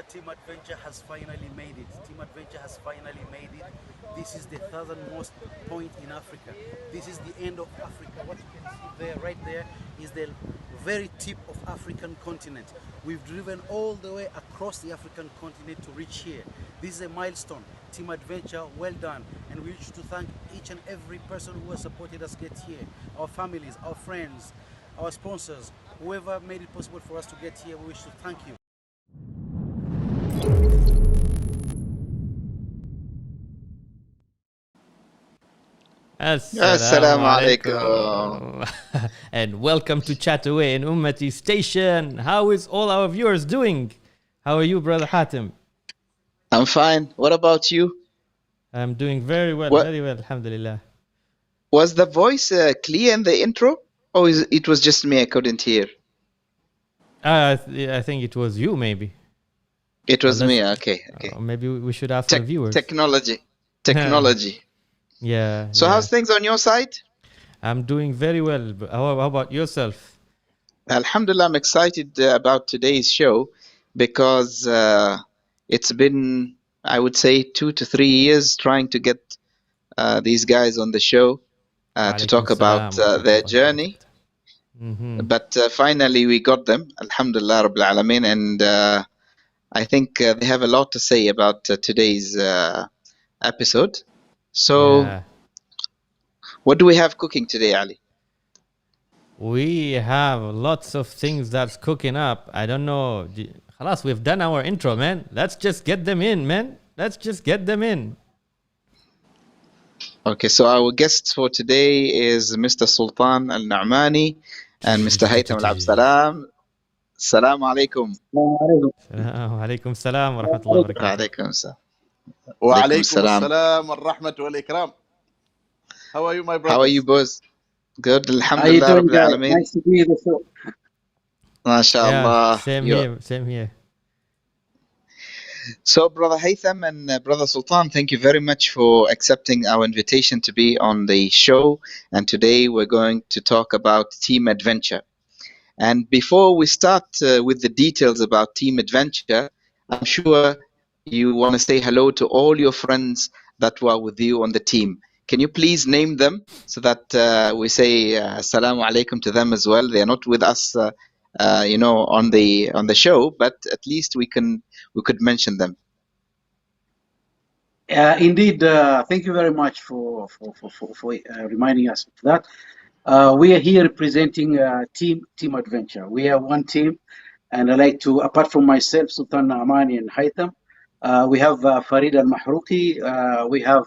Team Adventure has finally made it. Team Adventure has finally made it. This is the southernmost point in Africa. This is the end of Africa. What you can see there, right there, is the very tip of African continent. We've driven all the way across the African continent to reach here. This is a milestone. Team Adventure, well done. And we wish to thank each and every person who has supported us get here. Our families, our friends, our sponsors, whoever made it possible for us to get here, we wish to thank you. Assalamu alaikum. And welcome to Chat Away in UMMATI station. How is all our viewers doing? How are you, brother Hatim? I'm fine. What about you? I'm doing very well, alhamdulillah. Was the voice clear in the intro? Or it was just me, I couldn't hear? I think it was you, maybe. It was me, okay. Maybe we should ask our viewers. Technology. Yeah. So how's things on your side? I'm doing very well. How about yourself? Alhamdulillah, I'm excited about today's show because it's been, I would say, 2 to 3 years trying to get these guys on the show to talk about their journey. But finally we got them, Alhamdulillah Rabbil Alameen, and I think they have a lot to say about today's episode. So, what do we have cooking today, Ali? We have lots of things that's cooking up. I don't know. Khalas, we've done our intro, man. Let's just get them in, man. Let's just get them in. Okay, so our guests for today is Mr. Sultan Al-NAAMANI and Mr. HAITHAM Al-ABDISSALAAM. Assalamu alaikum. Wa alaikum salam wa rahmatullahi wa barakatuh. Wa alaikum salam wa rahmatu wal ikram. How are you, my brother? How are you, boys? Good, alhamdulillah Rabbil Alameen. Nice to be here. MashaAllah. Yeah, same here. So, Brother Haytham and Brother Sultan, thank you very much for accepting our invitation to be on the show. And today we're going to talk about Team Adventure. And before we start with the details about Team Adventure, I'm sure you want to say hello to all your friends that were with you on the team. Can you please name them so that we say assalamu alaikum to them as well? They are not with us, on the show, but at least we could mention them. Indeed, thank you very much for reminding us of that. We are here representing Team Adventure. We are one team, and I like to, apart from myself, Sultan NAAMANI and HAITHAM, we have Farid Al-Mahrouki, we have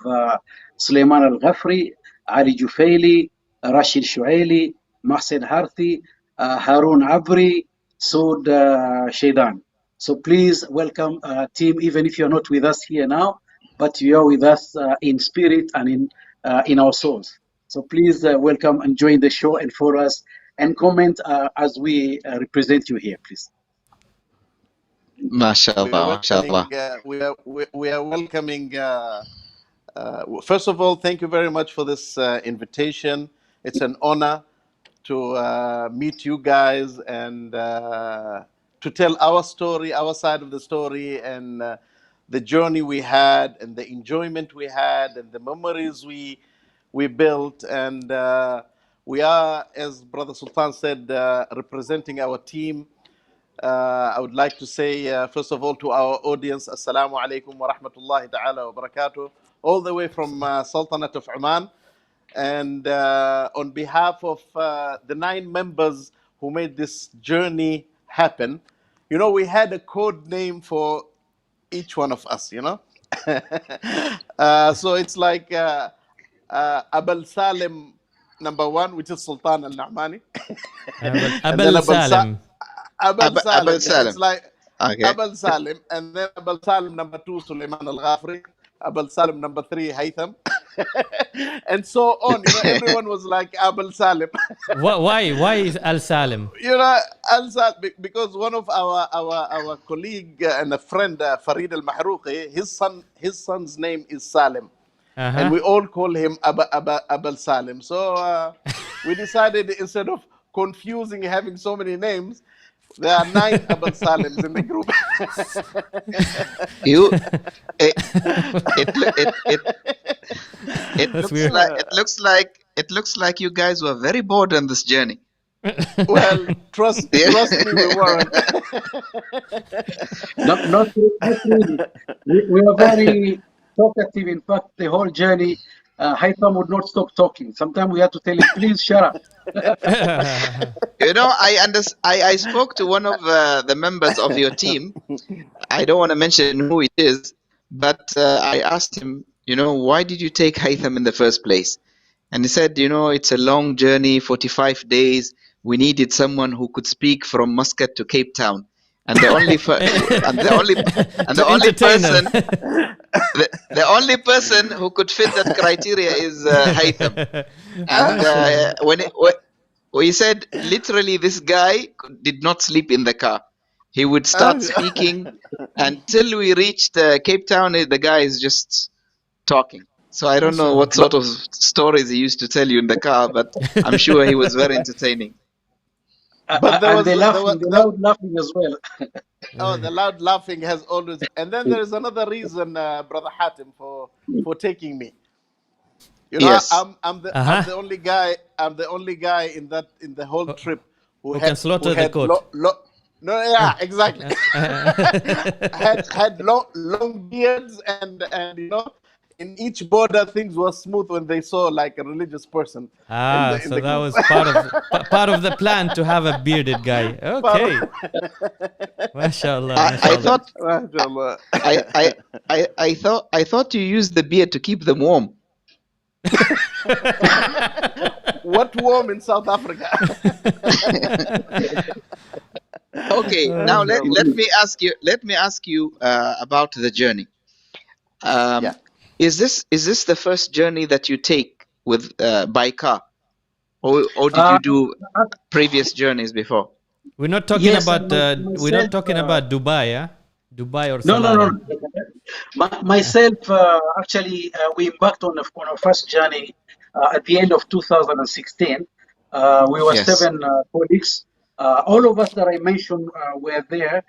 Sulaiman Al-Ghafri, Ali Jufaili, Rashid Shuaili, Mahsen Harthi, Harun Abri, Sood Shaidan. So please welcome team, even if you're not with us here now, but you are with us in spirit and in our souls. So please welcome and join the show and for us and comment as we represent you here, please. MashaAllah, MashaAllah. We are welcoming. First of all, thank you very much for this invitation. It's an honor to meet you guys and to tell our story, our side of the story, and the journey we had, and the enjoyment we had, and the memories we built. And we are, as Brother Sultan said, representing our team I would like to say, first of all, to our audience, Assalamu alaikum wa rahmatullahi ta'ala wa barakatuh, all the way from Sultanate of Oman. And on behalf of the 9 members who made this journey happen, we had a code name for each one of us, so it's like Abul Salim number 1, which is Sultan al Naamani. And then Abel Salim. Abul Salim. Abul Salim. It's like Okay. Abul Salim. And then Abul Salim number 2, Sulaiman al Ghafri. Abul Salim number 3, Haitham. And so on. Everyone was like Abul Salim. Why is Al Salim? Al Salim, because one of our colleague and a friend, Farid al Mahrouqi, his son's name is Salim. And we all call him Abul Salim. So we decided, instead of confusing, having so many names, there are 9 Abul Salims in the group. You, it, it That's looks weird. like it looks like you guys were very bored on this journey. Well, trust me, we weren't. Not really. We are very talkative. In fact, the whole journey, Haitham would not stop talking. Sometimes we had to tell him, please shut up. I spoke to one of the members of your team. I don't want to mention who it is, but I asked him, why did you take Haitham in the first place? And he said, it's a long journey, 45 days. We needed someone who could speak from Muscat to Cape Town, and the only only person who could fit that criteria is Haitham. And when he said, literally, this guy did not sleep in the car. He would start speaking until we reached Cape Town. The guy is just talking. So I don't know what sort of stories he used to tell you in the car, but I'm sure he was very entertaining. But and they loud laughing as well. Oh, the loud laughing has always. And then there is another reason, Brother Hatim, for taking me. Yes. I'm the only guy. I'm the only guy in the whole trip who can slaughter the coat. Exactly. had long beards and in each border things were smooth when they saw like a religious person. So that was part of the plan to have a bearded guy. Okay. Mashallah. I thought you used the beard to keep them warm. What warm in South Africa? Okay, now let me ask you about the journey. Is this the first journey that you take with by car, or did you do previous journeys before? We're not talking about Dubai, yeah? Dubai or No. Myself, actually, we embarked on our first journey at the end of 2016. We were 7 colleagues. All of us that I mentioned were there,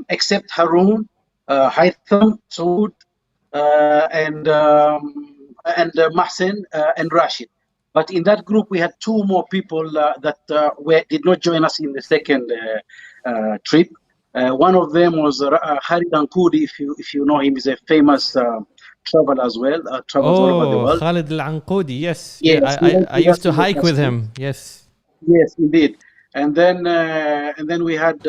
except Haroon, Haitham, Saud, and Mahsen and Rashid. But in that group, we had 2 more people that did not join us in the second trip. One of them was Khalid Ankudi, if you know him. He's a famous traveler as well. Travels all over the world. Khalid Al-Ankudi, yes. I used to hike with him. Yes. Yes, indeed. And then we had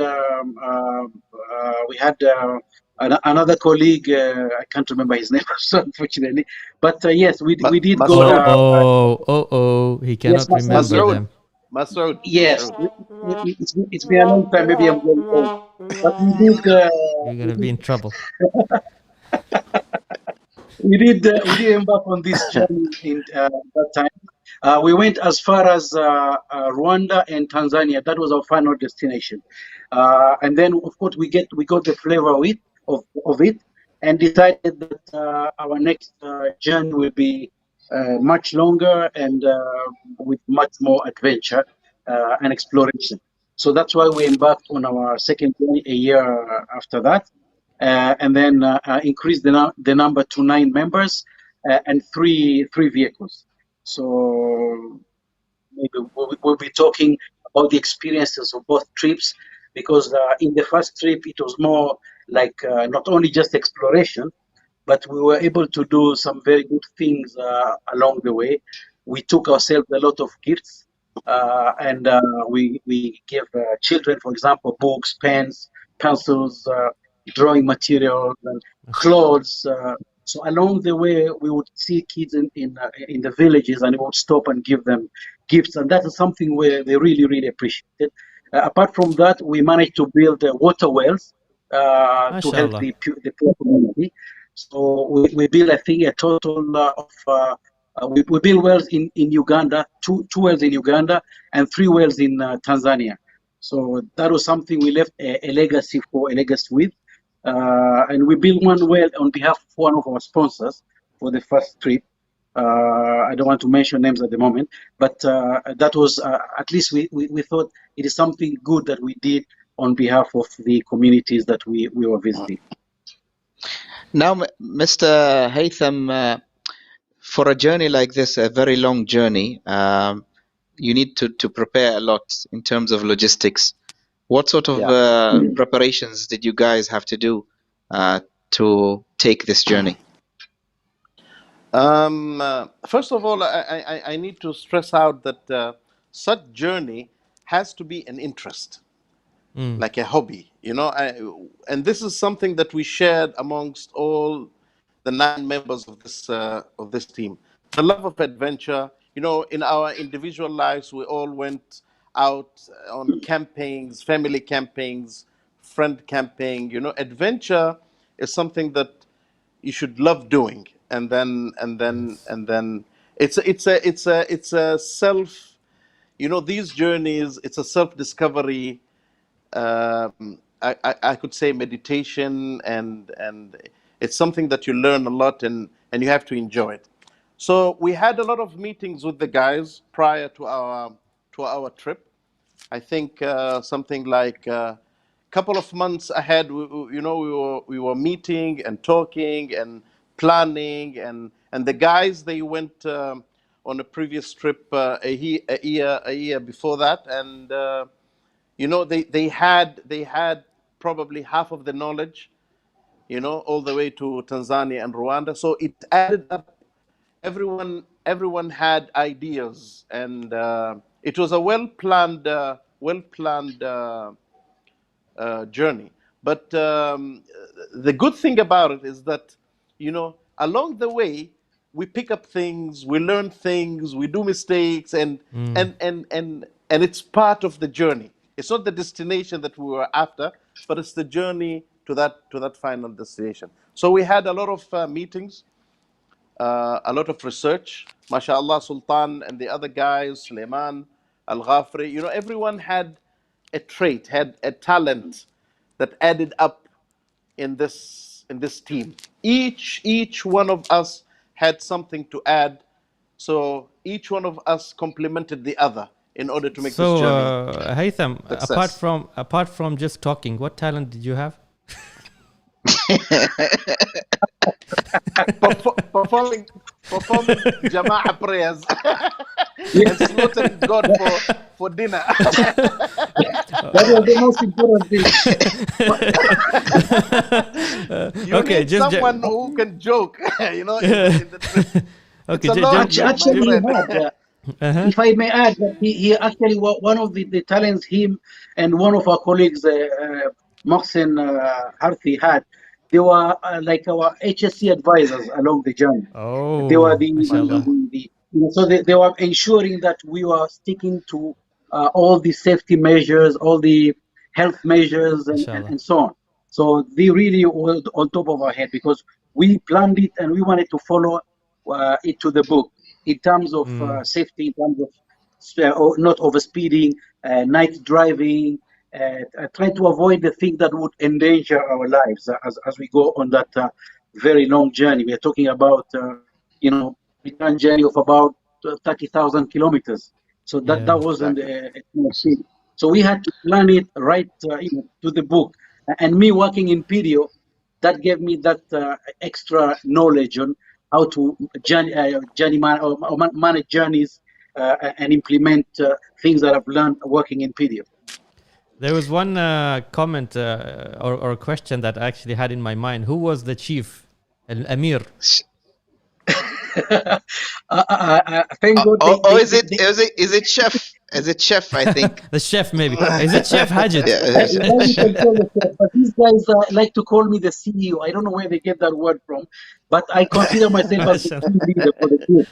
another colleague. I can't remember his name, unfortunately. But yes, we did go. He cannot remember them. Masoud. Yes, it's been a long time. Maybe I'm going old. But we did. You're gonna be in trouble. We did embark on this journey in that time. We went as far as Rwanda and Tanzania. That was our final destination. And then, of course, we got the flavor of it, and decided that our next journey will be much longer and with much more adventure and exploration. So that's why we embarked on our second journey a year after that, and then increased the number to 9 members and three vehicles. So maybe we'll be talking about the experiences of both trips, because in the first trip it was more like not only just exploration, but we were able to do some very good things along the way. We took ourselves a lot of gifts, and we gave children, for example, books, pens, pencils, drawing materials, and clothes. So along the way, we would see kids in the villages, and we would stop and give them gifts, and that is something where they really appreciated. Apart from that, we managed to build water wells to help MashaAllah. the poor community. So we built, I think, a total of we built wells in Uganda, two wells in Uganda, and 3 wells in Tanzania. So that was something we left a legacy with. And we built 1 well on behalf of one of our sponsors for the first trip. I don't want to mention names at the moment, but that was at least we thought it is something good that we did on behalf of the communities that we were visiting. Now, Mr. Haytham, for a journey like this, a very long journey, you need to prepare a lot in terms of logistics. What sort of preparations did you guys have to do to take this journey? First of all, I need to stress out that such journey has to be an interest, like a hobby, you know. And this is something that we shared amongst all the 9 members of this team. The love of adventure, you know. In our individual lives, we all went out on campings, family campings, friend camping. You know, adventure is something that you should love doing, and then it's a self, you know, these journeys, it's a self-discovery. I could say meditation, and it's something that you learn a lot, and you have to enjoy it. So we had a lot of meetings with the guys prior to our trip. I think something like a couple of months ahead, you know, we were meeting and talking and planning, and the guys, they went on a previous trip a year before that, and you know, they had probably half of the knowledge, you know, all the way to Tanzania and Rwanda. So it added up. Everyone had ideas, and it was a well-planned journey. But the good thing about it is that, you know, along the way, we pick up things, we learn things, we do mistakes, and it's part of the journey. It's not the destination that we were after, but it's the journey to that final destination. So we had a lot of meetings, a lot of research. MashaAllah, Sultan and the other guys, Suleiman, Al Ghafri, you know, everyone had a trait, had a talent that added up in this team. Each one of us had something to add, so each one of us complemented the other in order to make this journey Haytham, success. apart from just talking, what talent did you have? Performing Jama'ah prayers and slaughtering God for dinner. That was the most important thing. You need someone who can joke, you know, in the trip. Okay, Actually, he had, if I may add, that he actually, one of the talents him and one of our colleagues, Mohsen Harthi, had. They were like our HSC advisors along the journey. Oh, they were so they were ensuring that we were sticking to all the safety measures, all the health measures, and so on. So they really were on top of our head, because we planned it and we wanted to follow it to the book in terms of safety, in terms of not overspeeding, night driving, trying to avoid the things that would endanger our lives as we go on that very long journey. We are talking about, you know, return journey of about 30,000 kilometers. So that wasn't a small thing. So we had to plan it right to the book. And me working in PDO, that gave me that extra knowledge on how to manage journeys and implement things that I've learned working in PDO. There was one comment or question that I actually had in my mind. Who was the chief? Amir. Thank God Or is it chef? Is it chef? I think. The chef, maybe. Is it Chef Hajit? Yeah. Well, you can call yourself, but these guys like to call me the CEO. I don't know where they get that word from, but I consider myself as the team leader for the group.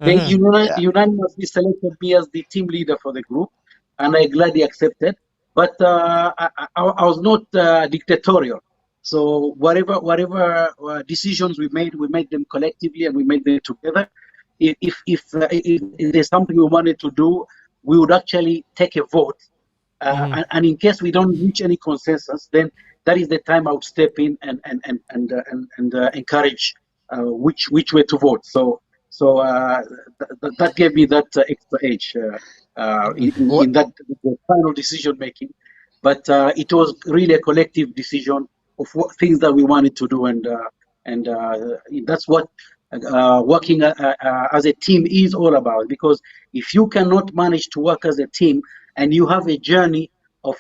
They Yeah. unanimously selected me as the team leader for the group, and I gladly accepted. But I was not dictatorial. So whatever decisions we made them collectively, and we made them together. If there's something we wanted to do, we would actually take a vote. And in case we don't reach any consensus, then that is the time I would step in and encourage which way to vote. So that gave me that extra edge in that the final decision making. But it was really a collective decision of things that we wanted to do, and that's what working as a team is all about. Because if you cannot manage to work as a team, and you have a journey of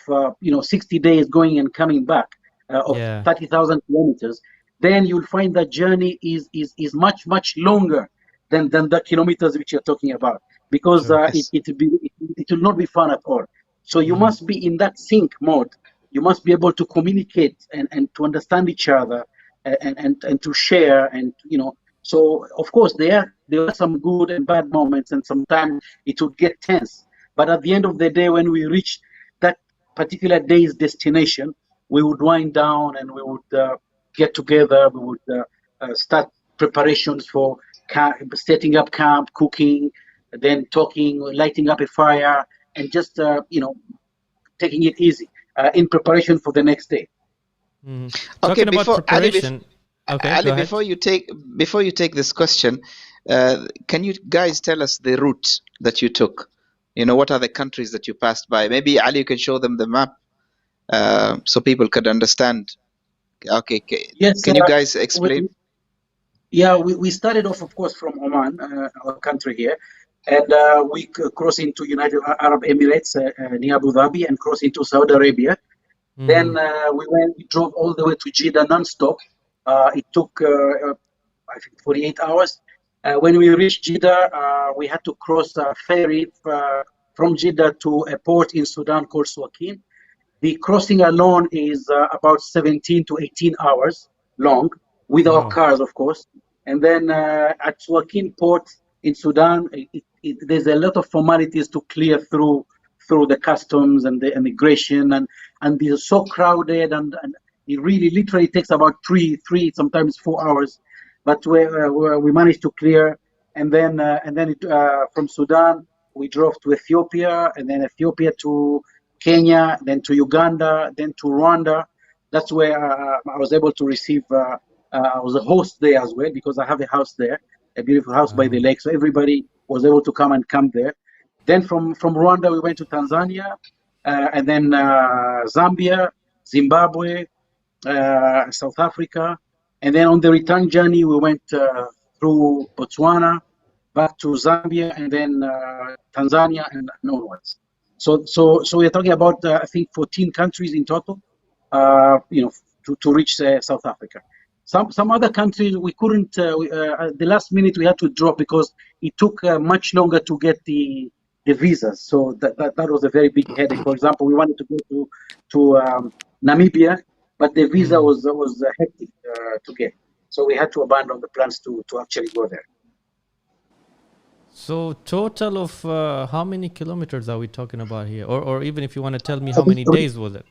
60 days going and coming back of 30,000 kilometers, then you'll find that journey is much longer than the kilometers which you're talking about, because Sure. it will not be fun at all. So you must be in that sync mode. You must be able to communicate and to understand each other and to share, and so of course there are some good and bad moments, and sometimes it would get tense. But at the end of the day, when we reach that particular day's destination, we would wind down and we would get together. We would start preparations for setting up camp, cooking, then talking, lighting up a fire, and just taking it easy in preparation for the next day. Okay, Talking about preparation. Ali, before you take this question, can you guys tell us the route that you took? What are the countries that you passed by? Maybe Ali, you can show them the map so people could understand. Okay, yes. Can you guys explain? We started off, of course, from Oman, our country here, and we crossed into United Arab Emirates near Abu Dhabi, and crossed into Saudi Arabia. Then we drove all the way to Jeddah non-stop. It took, I think, 48 hours. When we reached Jeddah, we had to cross a ferry from Jeddah to a port in Sudan called Suakin. The crossing alone is about 17 to 18 hours long, with our cars, of course. And then at Suakin port in Sudan, there's a lot of formalities to clear through the customs and the immigration, and they're so crowded, and it really literally takes about three sometimes 4 hours, but we managed to clear. And then from Sudan we drove to Ethiopia, and then Ethiopia to Kenya, then to Uganda, then to Rwanda. That's where I was able to receive. I was a host there as well, because I have a house there, a beautiful house by the lake. So everybody was able to come there. Then from Rwanda we went to Tanzania, and then Zambia, Zimbabwe, South Africa, and then on the return journey we went through Botswana, back to Zambia, and then Tanzania, and onwards. So we're talking about I think 14 countries in total, to reach South Africa. Some other countries we couldn't. At the last minute we had to drop, because it took much longer to get the visas. So that was a very big headache. For example, we wanted to go to Namibia, but the visa was hectic to get. So we had to abandon the plans to actually go there. So total of how many kilometers are we talking about here? Or even if you want to tell me how many days was it?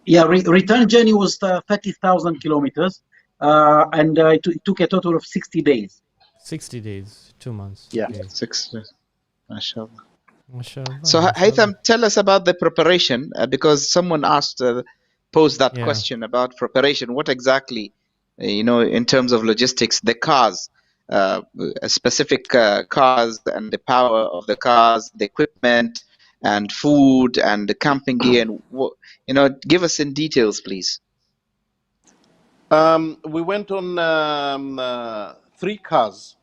Yeah, return journey was 30,000 kilometers, and it took a total of 60 days. 60 days, 2 months. Yeah. Okay. 6 days. MashaAllah. MashaAllah. So Haitham, tell us about the preparation, because someone posed that question about preparation. What exactly, in terms of logistics, the cars, specific cars, and the power of the cars, the equipment, and food, and the camping gear, and give us in details, please. We went on 3 cars.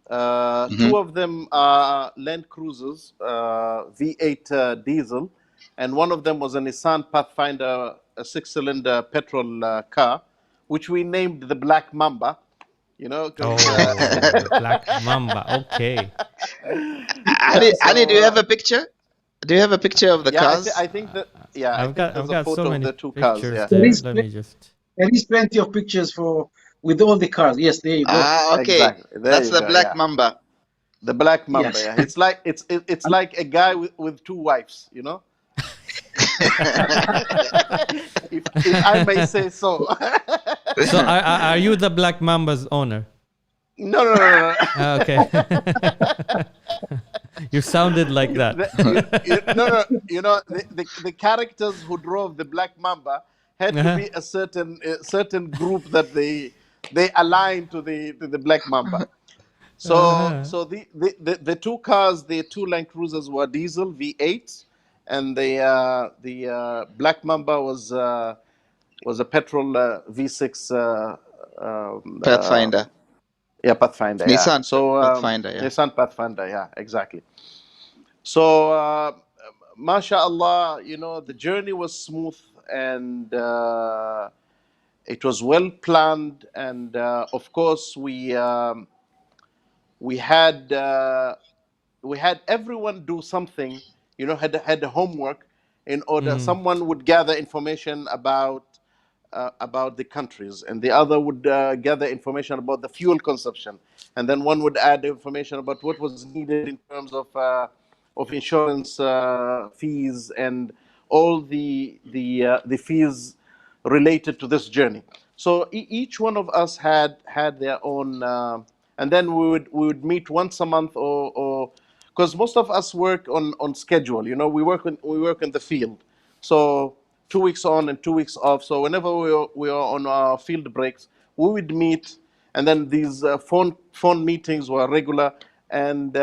2 of them are Land Cruisers, V8 diesel, and one of them was a Nissan Pathfinder, a 6-cylinder petrol car, which we named the Black Mamba. You know, because Oh, the Black Mamba. Okay. Ali, so Ali, do you have a picture? Do you have a picture of the yeah, cars? I think that yeah, I think I've there's a got so photo of many the two cars. pictures Yeah, there. is Let me just. There is plenty of pictures with all the cars. Yes, there you go. Ah, okay. exactly. There That's you the go. Black Yeah, Mamba. the Black Mamba. Yes. Yeah, it's like it's And like a guy with two wives. You know, if I may say so. So are you the Black Mamba's owner? No. Okay. You sounded like that. No. You know, the characters who drove the Black Mamba had to Uh-huh. be a certain group that they aligned to the Black Mamba. So Uh-huh. the two cars, the two Land Cruisers were diesel V8s, and the Black Mamba was a petrol V6 Pathfinder. yeah, Pathfinder, yeah. Nissan So Pathfinder, yeah. Nissan Pathfinder, yeah, exactly. So mashallah, you know, the journey was smooth, and it was well planned, and of course we had everyone do something, you know, had the homework in order. Mm. Someone would gather information about the countries, and the other would gather information about the fuel consumption, and then one would add information about what was needed in terms of insurance fees and all the fees related to this journey. So each one of us had their own, and then we would meet once a month, or because most of us work on schedule. You know, we work in the field, so 2 weeks on and 2 weeks off. So whenever we are on our field breaks, we would meet, and then these phone meetings were regular, and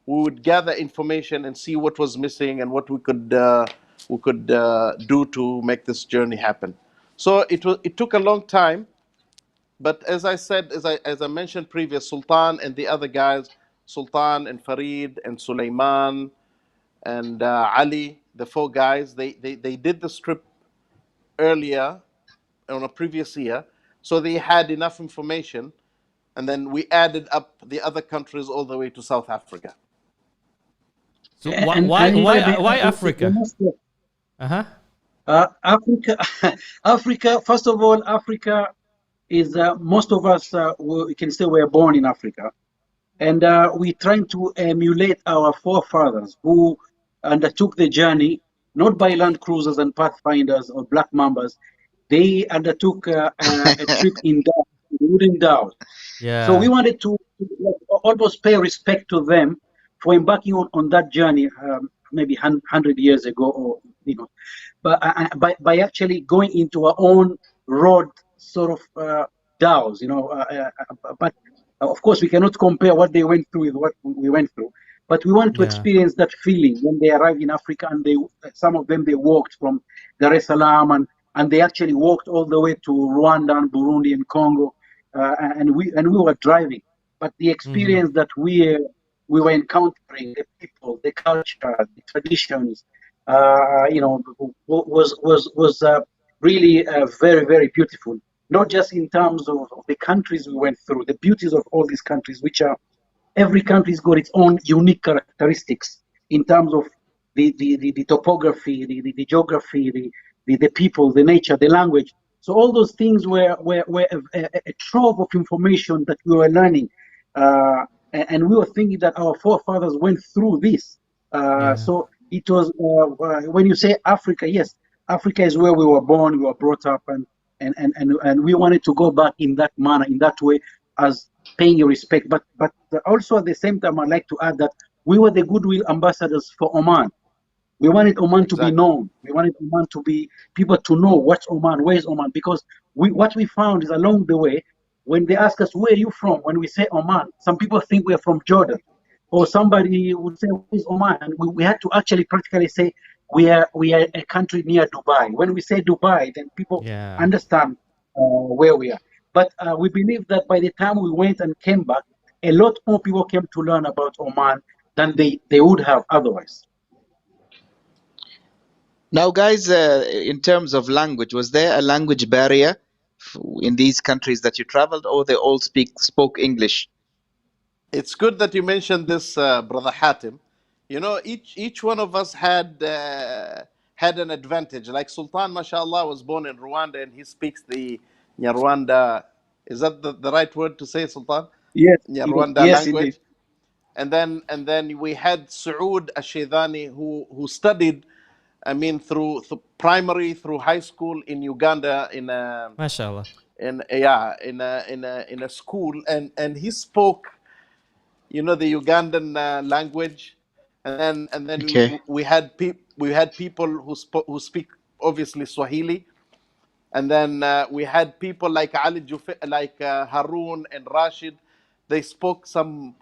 we would gather information and see what was missing and what we could do to make this journey happen. So it took a long time, but as I said, as I mentioned previous, Sultan and the other guys, Sultan and Farid and Sulaiman and Ali, the four guys, they did this trip earlier on a previous year, so they had enough information, and then we added up the other countries all the way to South Africa. So and why if I may why add, Africa? Uh-huh. Africa, Africa. First of all, Africa is most of us we can say we're born in Africa, and we're trying to emulate our forefathers who undertook the journey not by Land Cruisers and Pathfinders or Black Mambas. They undertook a trip in dhows, wooden dhows. So we Yeah. wanted to almost pay respect to them for embarking on that journey, maybe 100 years ago, or but by actually going into our own road sort of dhows, but of course we cannot compare what they went through with what we went through. But we want to Yeah. experience that feeling when they arrived in Africa, and some of them they walked from Dar es Salaam, and they actually walked all the way to Rwanda and Burundi and Congo, and we were driving. But the Mm-hmm. experience that we were encountering, the people, the culture, the traditions, was really very, very beautiful. Not just in terms of the countries we went through, the beauties of all these countries, which are every country's got its own unique characteristics in terms of the topography, the geography, the people, the nature, the language. So all those things were a trove of information that we were learning, and we were thinking that our forefathers went through this. Yeah. So it was when you say Africa, yes, Africa is where we were born, we were brought up, and we wanted to go back in that manner, in that way, as paying your respect. But also at the same time, I'd like to add that we were the goodwill ambassadors for Oman. We wanted Oman to be Exactly. known. We wanted Oman to be people to know what's Oman, where's Oman, because what we found is along the way, when they ask us where are you from, when we say Oman, some people think we're from Jordan, or somebody would say where's Oman, and we had to actually practically say we are a country near Dubai. When we say Dubai, then people Yeah. understand where we are. But we believe that by the time we went and came back, a lot more people came to learn about Oman than they would have otherwise. Now, guys, in terms of language, was there a language barrier in these countries that you traveled, or they all spoke English? It's good that you mentioned this, brother Hatim. You know, each one of us had an advantage. Like Sultan, mashallah, was born in Rwanda and he speaks the Nyarwanda. Is that the right word to say, Sultan? Yes, indeed. Nyarwanda Yes, indeed. language. And then we had Saud Ashidani who studied, I mean, through primary through high school in Uganda MashaAllah. in a school, and he spoke, the Ugandan language, and then Okay. we had people who speak obviously Swahili, and then we had people like like Harun and Rashid. They spoke some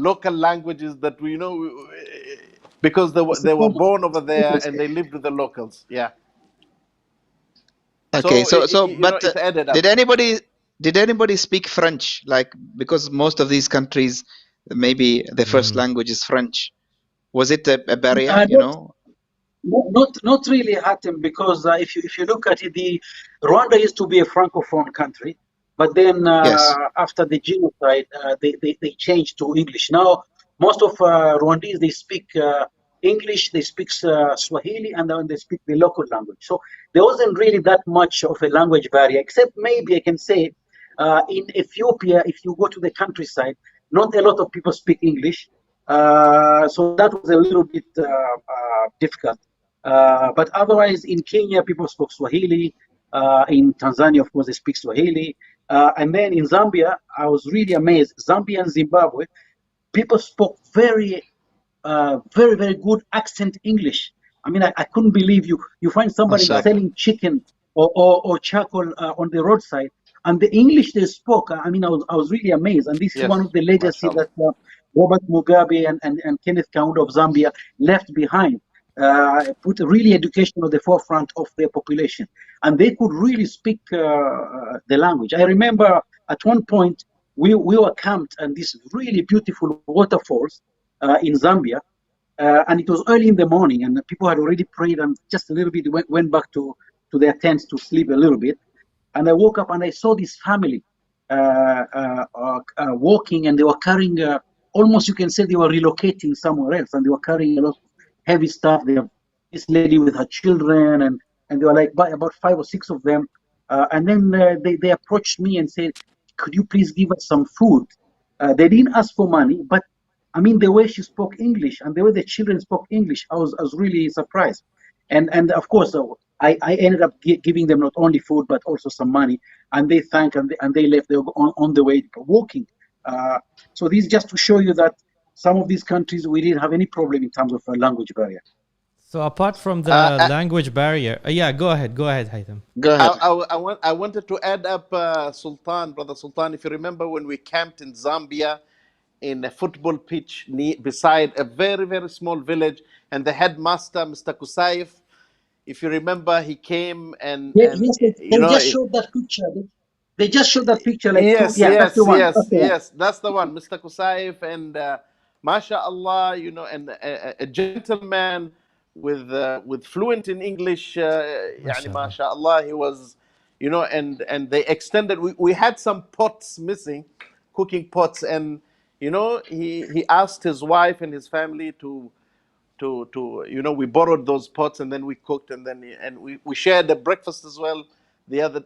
local languages that because It's a they were common born over there interest. and they lived with the locals. Yeah. Okay. So But it added did up. anybody speak French? Like, because most of these countries, maybe the first language is French. Was it a barrier? You Not know? not really, Hatem, because if you look at it, the Rwanda used to be a francophone country, but then Yes. after the genocide, they changed to English. Now most of Rwandese, they speak English, they speak Swahili, and then they speak the local language. So there wasn't really that much of a language barrier, except maybe I can say in Ethiopia, if you go to the countryside, not a lot of people speak English. So that was a little bit difficult. But otherwise, in Kenya, people spoke Swahili. In Tanzania, of course, they speak Swahili. And then in Zambia, I was really amazed. Zambia and Zimbabwe, people spoke very, very good accent English. I mean, I couldn't believe you find somebody Mashallah. selling chicken or charcoal on the roadside, and the English they spoke. I mean, I was really amazed. And this is one Yes, of the legacy mashallah. that Robert Mugabe and Kenneth Kaunda of Zambia left behind. Put really education at the forefront of their population, and they could really speak the language. I remember at one point we were camped and these really beautiful waterfalls in Zambia, and it was early in the morning, and people had already prayed and just a little bit went back to their tents to sleep a little bit. And I woke up and I saw this family walking, and they were carrying almost, you can say, they were relocating somewhere else, and they were carrying a lot of heavy stuff. They have this lady with her children, and they were like about 5 or 6 of them. And then they approached me and said, "Could you please give us some food?" They didn't ask for money, but I mean, the way she spoke English and the way the children spoke English, I was really surprised. And of course, I ended up giving them not only food but also some money, and they thanked, and they left. They were on the way walking. So this is just to show you that some of these countries we didn't have any problem in terms of a language barrier. So apart from the I, language barrier, yeah, go ahead, Haitham. Go ahead. I wanted to add up, Brother Sultan. If you remember when we camped in Zambia in a football pitch beside a very, very small village, and the headmaster, Mr. Kusaif, if you remember, he came and Yes, they just showed that picture. They just showed that picture like two. yes, Yeah, that's the yes, one. yes, That's the one. yes, that's the one, Mr. Kusaif, and mashallah, and a gentleman with fluent in English, yani MashaAllah. mashallah, he was, and they extended. We had some pots missing, cooking pots, and he asked his wife and his family to we borrowed those pots, and then we cooked, and then we shared the breakfast as well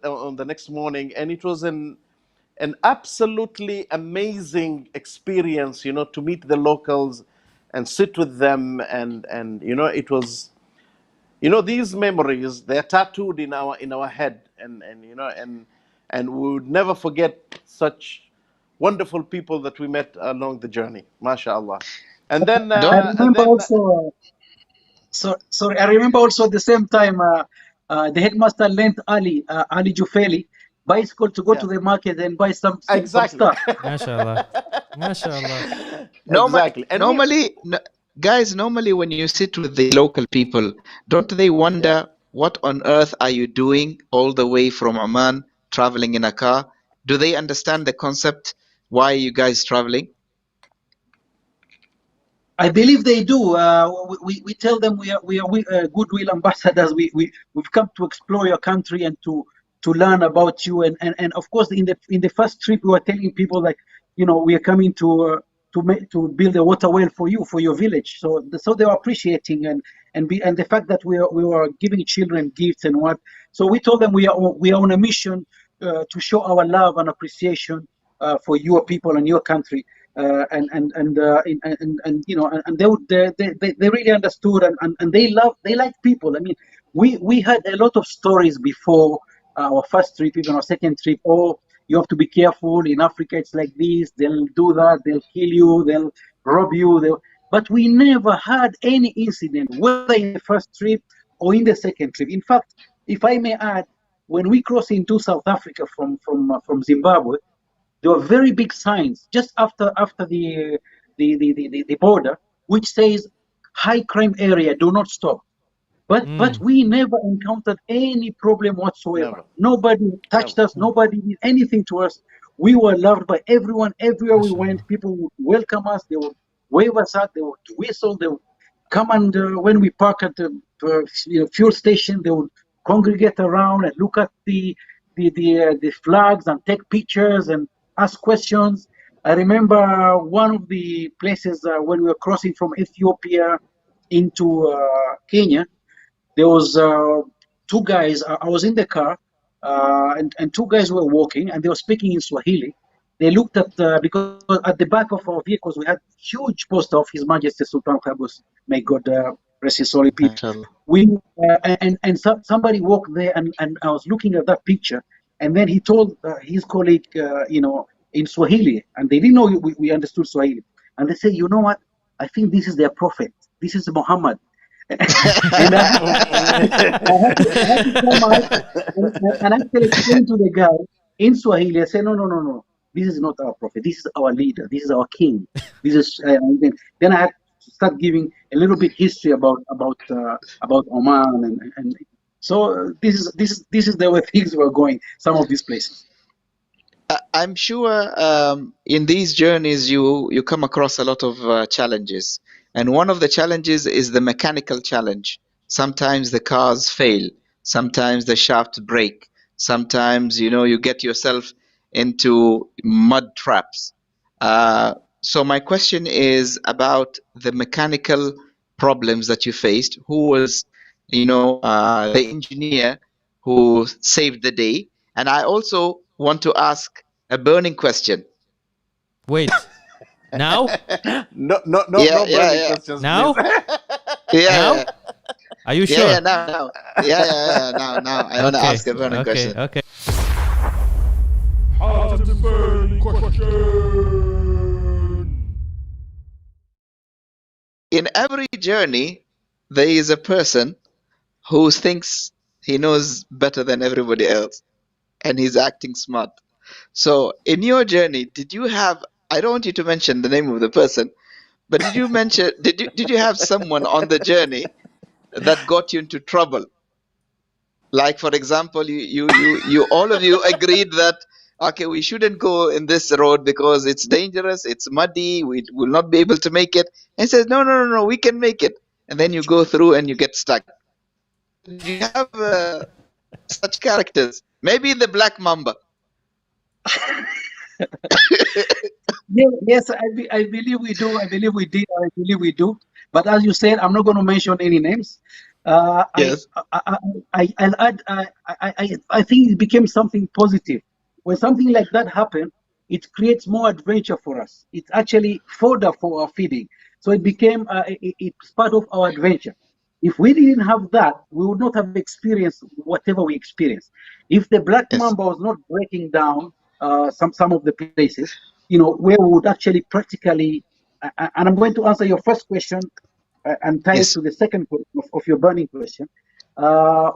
on the next morning, and it was an absolutely amazing experience, to meet the locals and sit with them, and it was, these memories, they're tattooed in our head, and we would never forget such wonderful people that we met along the journey, mashallah. And then I Don't remember also. Sorry, I remember also at the same time the headmaster lent Ali Jufeli bicycle to go yeah, to the market and buy some exactly. stuff. MashaAllah. MashaAllah. Exactly. And we guys, normally when you sit with the local people, don't they yeah. wonder what on earth are you doing all the way from Oman, traveling in a car? Do they understand the concept? Why are you guys traveling? I believe they do. We tell them we are goodwill ambassadors. We've come to explore your country and to learn about you. And of course, in the first trip, we were telling people like, we are coming to build a water well for you, for your village. So they were appreciating and the fact that we were giving children gifts and what. So we told them we are on a mission to show our love and appreciation for your people and your country. And they really understood and they like people. I mean, we had a lot of stories before our first trip, even our second trip. Oh, you have to be careful in Africa. It's like this. They'll do that. They'll kill you. They'll rob you. But we never had any incident, whether in the first trip or in the second trip. In fact, if I may add, when we crossed into South Africa from Zimbabwe, there were very big signs just after the border, which says high crime area, do not stop. But we never encountered any problem whatsoever. Never. Nobody touched us. Nobody did anything to us. We were loved by everyone. Everywhere we went, people would welcome us. They would wave us out. They would whistle. They would come and when we park at the fuel station, they would congregate around and look at the flags and take pictures and ask questions. I remember one of the places when we were crossing from Ethiopia into Kenya. There was two guys. I was in the car, and two guys were walking, and they were speaking in Swahili. They looked at because at the back of our vehicles we had huge poster of His Majesty Sultan Qaboos. May God rest his soul. MashaAllah. Somebody walked there, and I was looking at that picture, and then he told his colleague, in Swahili, and they didn't know we understood Swahili, and they said, you know what? I think this is their prophet. This is Muhammad. And I had to come out and actually explain to the guy in Swahili. I said, no. This is not our prophet. This is our leader. This is our king. This is. Then I had to start giving a little bit history about Oman and so this is the way things were going. Some of these places. I'm sure in these journeys you come across a lot of challenges, and one of the challenges is the mechanical challenge. Sometimes the cars fail, sometimes the shafts break, sometimes you get yourself into mud traps. So my question is about the mechanical problems that you faced. Who was the engineer who saved the day? And I also want to ask a burning question. Wait. Now? No Yeah, burning yeah. questions, Now? please. Now? Yeah, Are you sure? yeah, now. Yeah, now. I want to ask a burning question. Okay. HATIM burning question. In every journey, there is a person who thinks he knows better than everybody else, and he's acting smart. So, in your journey, did you have? I don't want you to mention the name of the person, but did you mention? Did you have someone on the journey that got you into trouble? Like, for example, you all of you agreed that okay, we shouldn't go in this road because it's dangerous, it's muddy, we will not be able to make it. And says, no, we can make it. And then you go through and you get stuck. Do you have such characters? Maybe the Black Mamba. Yes, I believe we do. I believe we did. I believe we do. But as you said, I'm not going to mention any names. Yes. I'll add. I think it became something positive. When something like that happened, it creates more adventure for us. It's actually fodder for our feeding. So it became it's part of our adventure. If we didn't have that, we would not have experienced whatever we experienced. If the Black Yes. Mamba was not breaking down some of the places, where we would actually practically, and I'm going to answer your first question and tie it Yes. to the second of your burning question.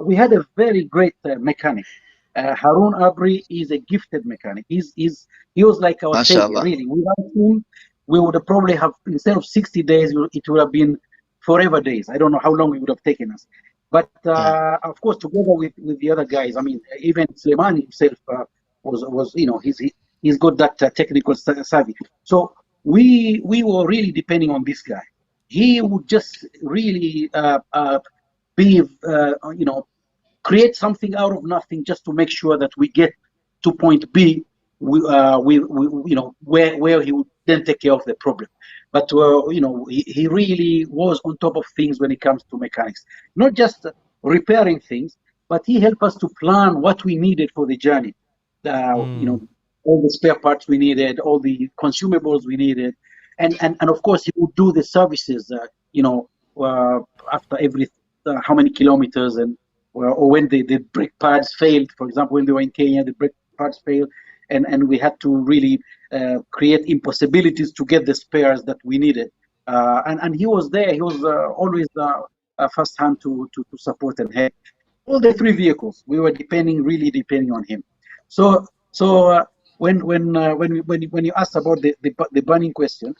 We had a very great mechanic. Harun Abri is a gifted mechanic. He was like our savior, MashaAllah. really. Without him, we would have probably have, instead of 60 days, it would have been forever days. I don't know how long it would have taken us. But of course, together with the other guys, I mean, even Suleiman himself was he's got that technical savvy. So we were really depending on this guy. he would just really be, create something out of nothing just to make sure that we get to point B, where he would then take care of the problem. But he really was on top of things when it comes to mechanics, not just repairing things, but he helped us to plan what we needed for the journey. All the spare parts we needed, all the consumables we needed, and of course he would do the services, after every how many kilometers, and or when the brake pads failed. For example, when they were in Kenya, the brake pads failed, and we had to really create impossibilities to get the spares that we needed. And he was there. He was always first hand to support and help. All the three vehicles, we were really depending on him. So when you asked about the burning question,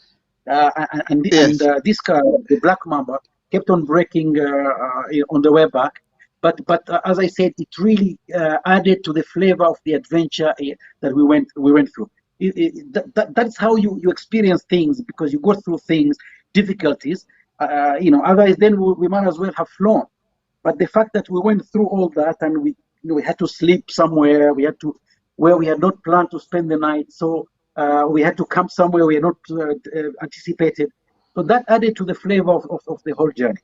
Yes. this car, the Black Mamba, kept on braking on the way back. But as I said, it really added to the flavor of the adventure that we went through. That's how you experience things, because you go through things, difficulties. Otherwise, then we might as well have flown. But the fact that we went through all that, and we had to sleep somewhere, where we had not planned to spend the night, so we had to camp somewhere we had not anticipated. So that added to the flavor of the whole journey.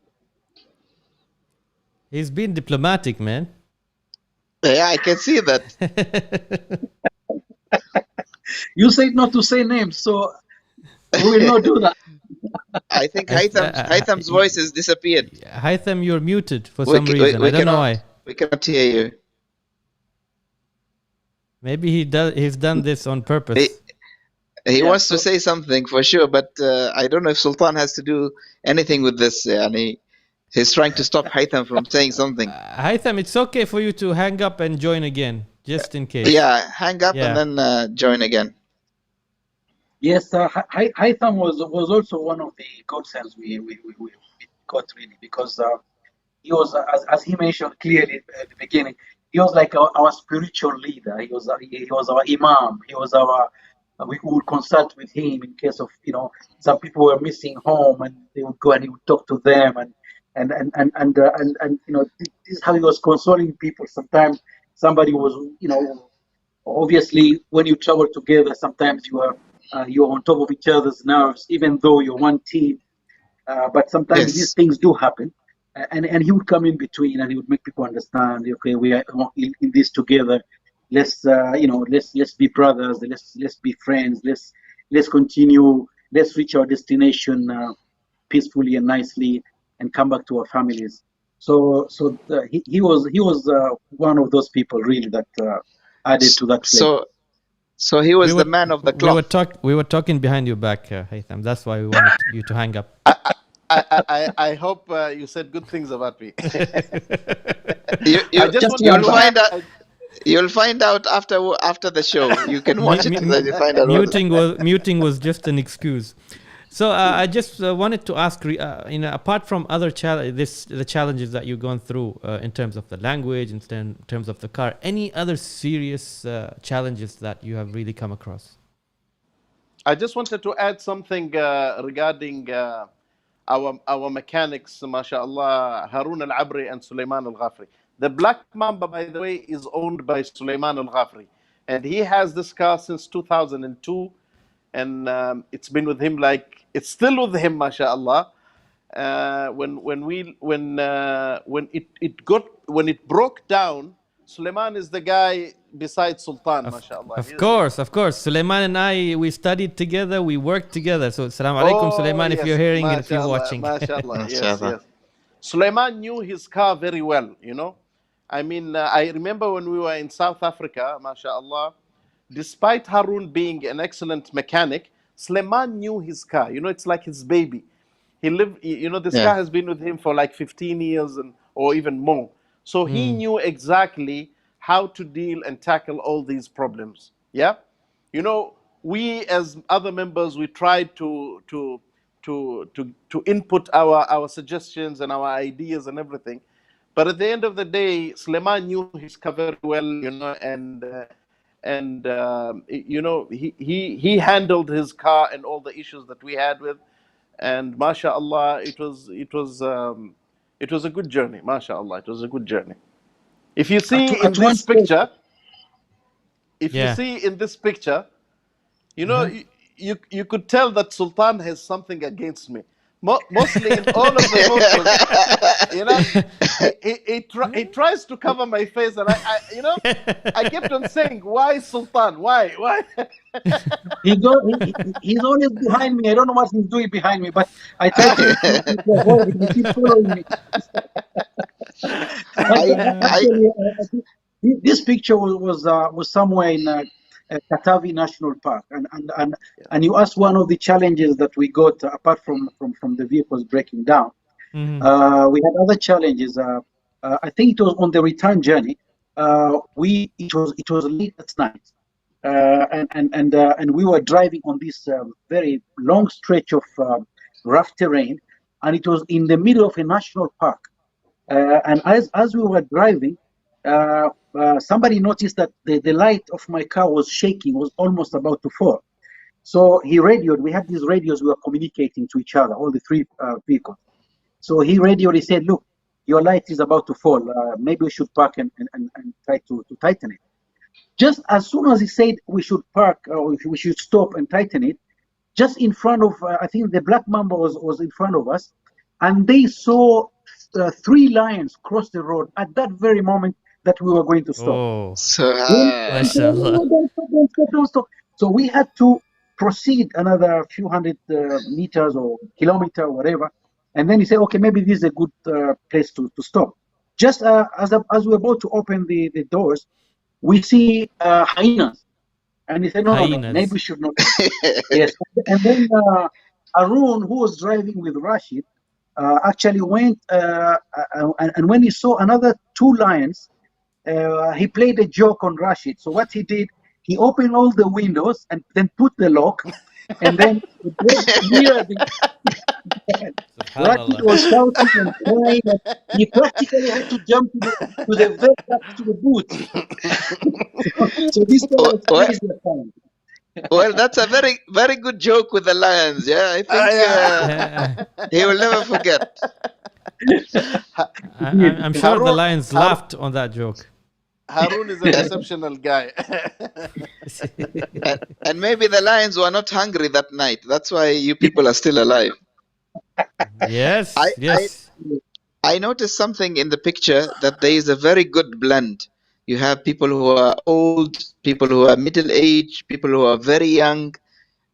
He's been diplomatic, man. Yeah, I can see that. You said not to say names, so we will not do that. I think Haitham's voice has disappeared. Haitham, you're muted for some reason. I don't know why. We cannot hear you. Maybe he's done this on purpose. He wants to say something for sure, but I don't know if Sultan has to do anything with this. And he's trying to stop Haitham from saying something. Haitham, it's okay for you to hang up and join again, just in case. Yeah, hang up and then join again. Yes, Haitham was also one of the godsends we got, really, because he was, as he mentioned clearly at the beginning, he was like our spiritual leader. He was our imam. He was we would consult with him in case of some people were missing home, and they would go and he would talk to them, and this is how he was consoling people. Sometimes somebody was obviously when you travel together, sometimes you're on top of each other's nerves, even though you're one team. But sometimes these things do happen, and he would come in between, and he would make people understand. Okay, we are in this together. Let's let's be brothers. Let's be friends. Let's continue. Let's reach our destination peacefully and nicely, and come back to our families. So he was one of those people really that added to that flavor. So he was the man of the cloth. We were talking behind your back, Haitham. That's why we wanted you to hang up. I hope you said good things about me. You'll find out after the show. You can watch it and then you find out. Muting was just an excuse. So I just wanted to ask, apart from other the challenges that you've gone through in terms of the language, in terms of the car, any other serious challenges that you have really come across? I just wanted to add something regarding our mechanics, mashallah, Harun al-Abri and Sulaiman al-Ghafri. The Black Mamba, by the way, is owned by Sulaiman al-Ghafri, and he has this car since 2002. And it's been with him, it's still with him, mashallah. When it broke down, Sulaiman is the guy beside Sultan, mashallah. Of course. Sulaiman and I, we studied together, we worked together. So, assalamu alaikum, Sulaiman, if you're hearing and if you're watching. Mashallah, yes. Sulaiman knew his car very well, I mean, I remember when we were in South Africa, mashallah. Despite Harun being an excellent mechanic, Sulaiman knew his car. It's like his baby. He lived, this car has been with him for like 15 years or even more. So he knew exactly how to deal and tackle all these problems. Yeah? We as other members, we tried to input our suggestions and our ideas and everything. But at the end of the day, Sulaiman knew his car very well, he handled his car and all the issues that we had with, and mashallah, it was a good journey. Mashallah, it was a good journey. If you see in At one this stage, picture, if you Yeah. see in this picture, you know, Uh-huh. you could tell that Sultan has something against me. Mostly in all of the photos, you know, he tries to cover my face, and I kept on saying, "Why Sultan? Why?" he's always behind me. I don't know what he's doing behind me, but I try to avoid him. He keeps following me. I Actually, I think this picture was somewhere in Katavi National Park, and you asked one of the challenges that we got apart from the vehicles breaking down. Mhm. We had other challenges. I think it was on the return journey. It was late at night, and we were driving on this very long stretch of rough terrain, and it was in the middle of a national park. And as we were driving, somebody noticed that the light of my car was shaking, was almost about to fall. So he radioed. We had these radios. We were communicating to each other, all the three vehicles. So he radioed. He said, "Look, your light is about to fall. Maybe we should park and try to tighten it." Just as soon as he said we should park or we should stop and tighten it, just in front of, I think the black mamba was in front of us, and they saw three lions cross the road at that very moment that we were going to stop. Oh, so He said, "No, mashallah. don't stop, don't stop, don't stop." So we had to proceed another few hundred meters or kilometer or whatever, and then he said, "Okay, maybe this is a good place to stop." Just as we're about to open the doors, we see hyenas, and he said, "No, no, no, maybe Hyenas. we should not." Yes, and then Arun, who was driving with Rashid, actually went, and when he saw another two lions, he played a joke on Rashid. So what he did, he opened all the windows and then put the lock, and then near the Rashid Subhanallah. was shouting and crying, and he practically had to jump to the very back to the boot. So this guy was well, crazy at times. well, that's a very, very good joke with the lions. Yeah, I think Yeah. he will never forget. I'm sure the Harun, lions Har- laughed on that joke. Harun is an exceptional guy. And maybe the lions were not hungry that night. That's why you people are still alive. Yes, I, I, yes. I noticed something in the picture that there is a very good blend. You have people who are old, people who are middle aged, people who are very young,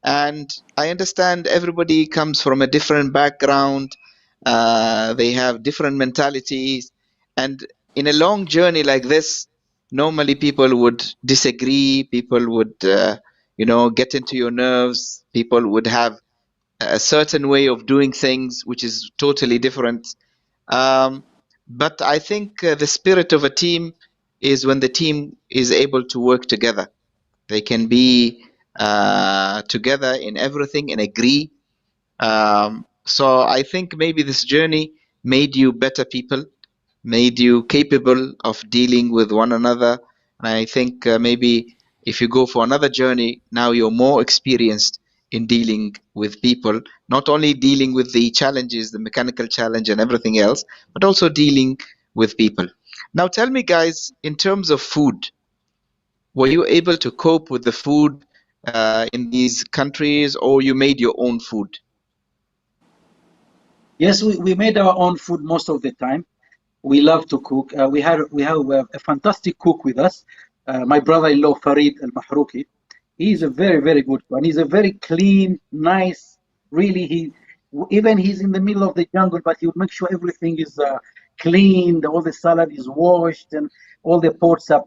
and I understand everybody comes from a different background. They have different mentalities, and in a long journey like this, normally people would disagree. People would, get into your nerves. People would have a certain way of doing things, which is totally different. Um, but I think the spirit of a team is when the team is able to work together. They can be together in everything and agree. So I think maybe this journey made you better people, made you capable of dealing with one another. And I think maybe if you go for another journey, now you're more experienced in dealing with people, not only dealing with the challenges, the mechanical challenge and everything else, but also dealing with people. Now tell me, guys, in terms of food, were you able to cope with the food in these countries, or you made your own food? Yes, we made our own food most of the time. We love to cook. We have a fantastic cook with us, my brother-in-law Farid Al Mahrouki. He's a very, very good one. He's a very clean, nice. Really, he's in the middle of the jungle, but he would make sure everything is clean. All the salad is washed, and all the pots are,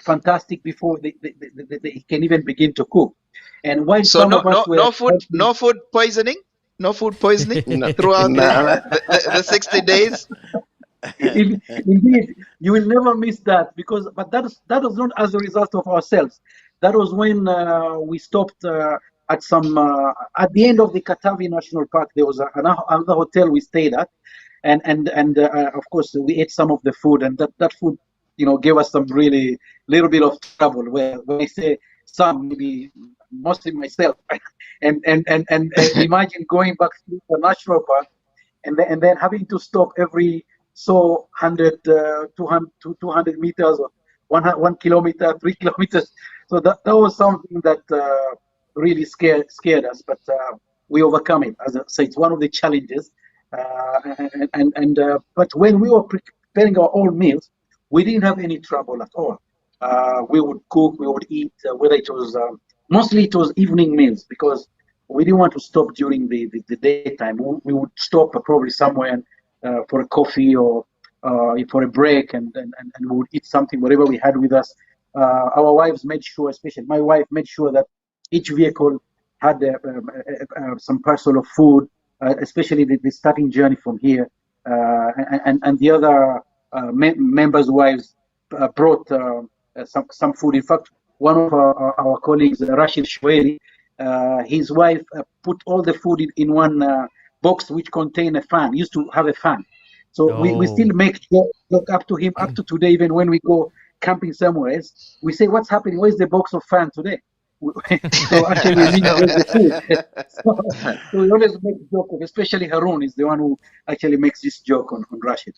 fantastic before he can even begin to cook. And while So some no, of us no, were no food, helping, no food poisoning, no food poisoning No, throughout no, no. the 60 days. Indeed, you will never miss that but that was not as a result of ourselves. That was when we stopped at the end of the Katavi National Park. There was another hotel we stayed at, and of course we ate some of the food, and that food, gave us some really little bit of trouble. Where when I say some, maybe mostly myself. And imagine going back to the national park and then having to stop every 100, 200, 200 meters or 1 kilometer, 3 kilometers. So that was something that really scared us, but we overcome it. As I say, it's one of the challenges. But when we were preparing our own meals, we didn't have any trouble at all. We would cook, we would eat, whether it was mostly it was evening meals, because we didn't want to stop during the daytime. We would stop probably somewhere for a coffee or for a break, and we would eat something, whatever we had with us. Our wives made sure, especially my wife, made sure that each vehicle had some parcel of food, especially the starting journey from here. And the other members' wives brought some food. In fact, one of our colleagues, Rashid Shweri, his wife put all the food in one box which contained a fan. He used to have a fan. So we still make joke up to him, up to today, even when we go camping somewhere else. We say, what's happening? Where's the box of fan today? So actually, we need the food. So we always make joke of, especially Harun is the one who actually makes this joke on Rashid.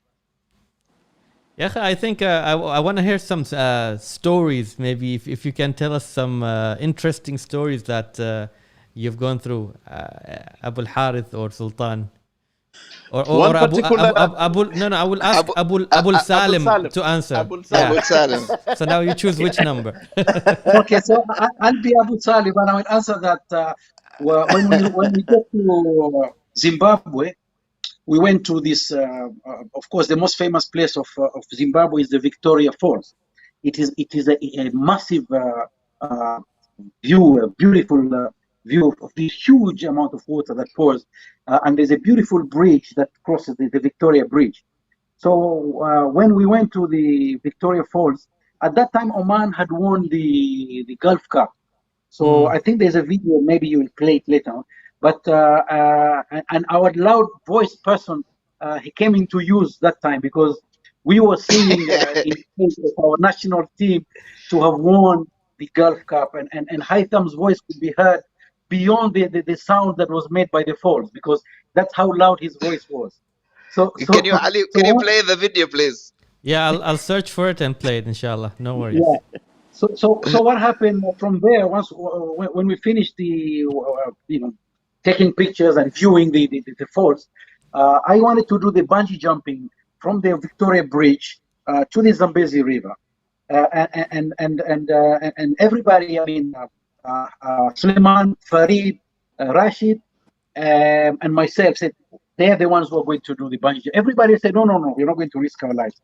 Yeah, I think I want to hear some stories. Maybe if you can tell us some interesting stories that you've gone through, Abu Harith or Sultan, or One Abu, particular- I will ask Abu Salim to answer. Abu Salim. Abu Salim. So now you choose which number. Okay, so I'll be Abu Salib, and I will answer that. When we got to Zimbabwe, we went to this. Of course, the most famous place of Zimbabwe is the Victoria Falls. It is a massive view, a beautiful view of this huge amount of water that pours, and there's a beautiful bridge that crosses the Victoria Bridge. So when we went to the Victoria Falls, at that time Oman had won the Gulf Cup. So I think there's a video, maybe you will play it later on. But and our loud voice person, he came into use that time, because we were singing in place of our national team to have won the Gulf Cup, and HAITHAM's voice could be heard beyond the sound that was made by the falls, because that's how loud his voice was. So Can you play the video, please? Yeah, I'll search for it and play it, inshallah. No worries. Yeah. So what happened from there? Once when we finished the taking pictures and viewing the falls, I wanted to do the bungee jumping from the Victoria Bridge to the Zambezi River, and everybody, I mean, Suleiman, Farid, Rashid, and myself said they're the ones who are going to do the bungee. Everybody said, no, we're not going to risk our lives.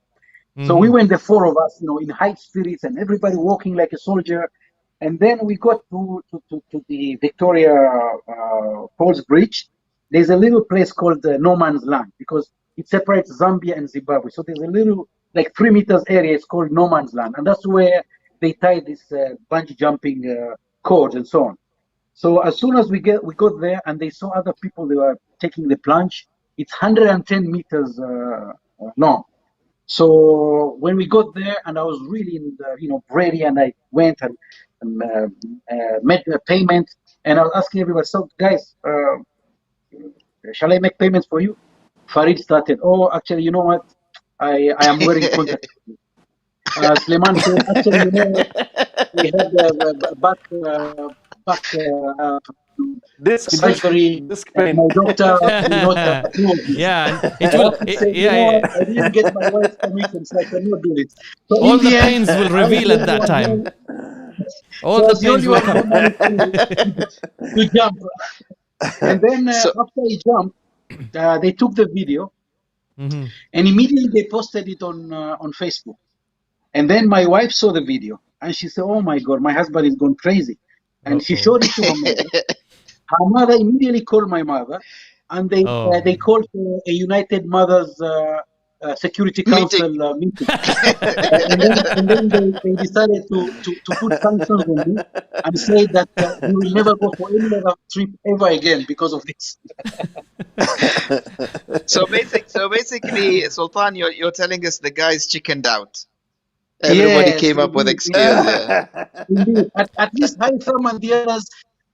So we went, the four of us, in high spirits, and everybody walking like a soldier. And then we got to the Victoria Falls Bridge. There's a little place called No Man's Land, because it separates Zambia and Zimbabwe. So there's a little, like 3 meters area, it's called No Man's Land. And that's where they tied this bungee jumping cords and so on. So as soon as we got there, and they saw other people, they were taking the plunge. It's 110 meters long. So when we got there, and I was really ready, and I went and made a payment, and I was asking everybody, so guys, shall I make payments for you? Farid started, oh, actually, you know what? I am wearing contact. Suleiman said, actually, you know what? We had back surgery. My doctor, yeah, I didn't get my wife's permission, so I cannot do it. So all the pains will reveal at that time. All the pains will come. To jump. And then after he jumped, they took the video, and immediately they posted it on Facebook. And then my wife saw the video, and she said, oh my God, my husband is gone crazy. And she showed it to her mother. Her mother immediately called my mother, and they called for a United Mothers Security Council meeting. And then they decided to put sanctions on me and say that we will never go for any other trip ever again because of this. So basically, Sultan, you're telling us the guys chickened out. Everybody Yes, came up with indeed, excuse. indeed, Yeah. indeed. At least Haitham and the others,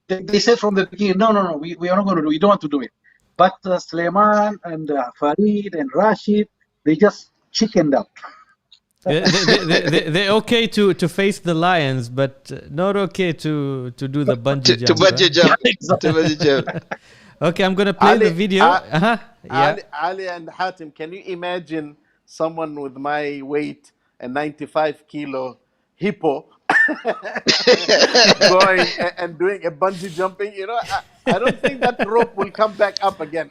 they said from the beginning, no, no, no, we are not going to do it. We don't want to do it. But Suleiman and Farid and Rashid, they just chickened out. They're okay to face the lions, but not okay to do the bungee To jump. bungee Huh? jump. Exactly. To bungee jump. Okay, I'm gonna play the Ali, video. Yeah. Ali and Hatim, can you imagine someone with my weight, a 95 kilo hippo, going and doing a bungee jumping? You know, I don't think that rope will come back up again.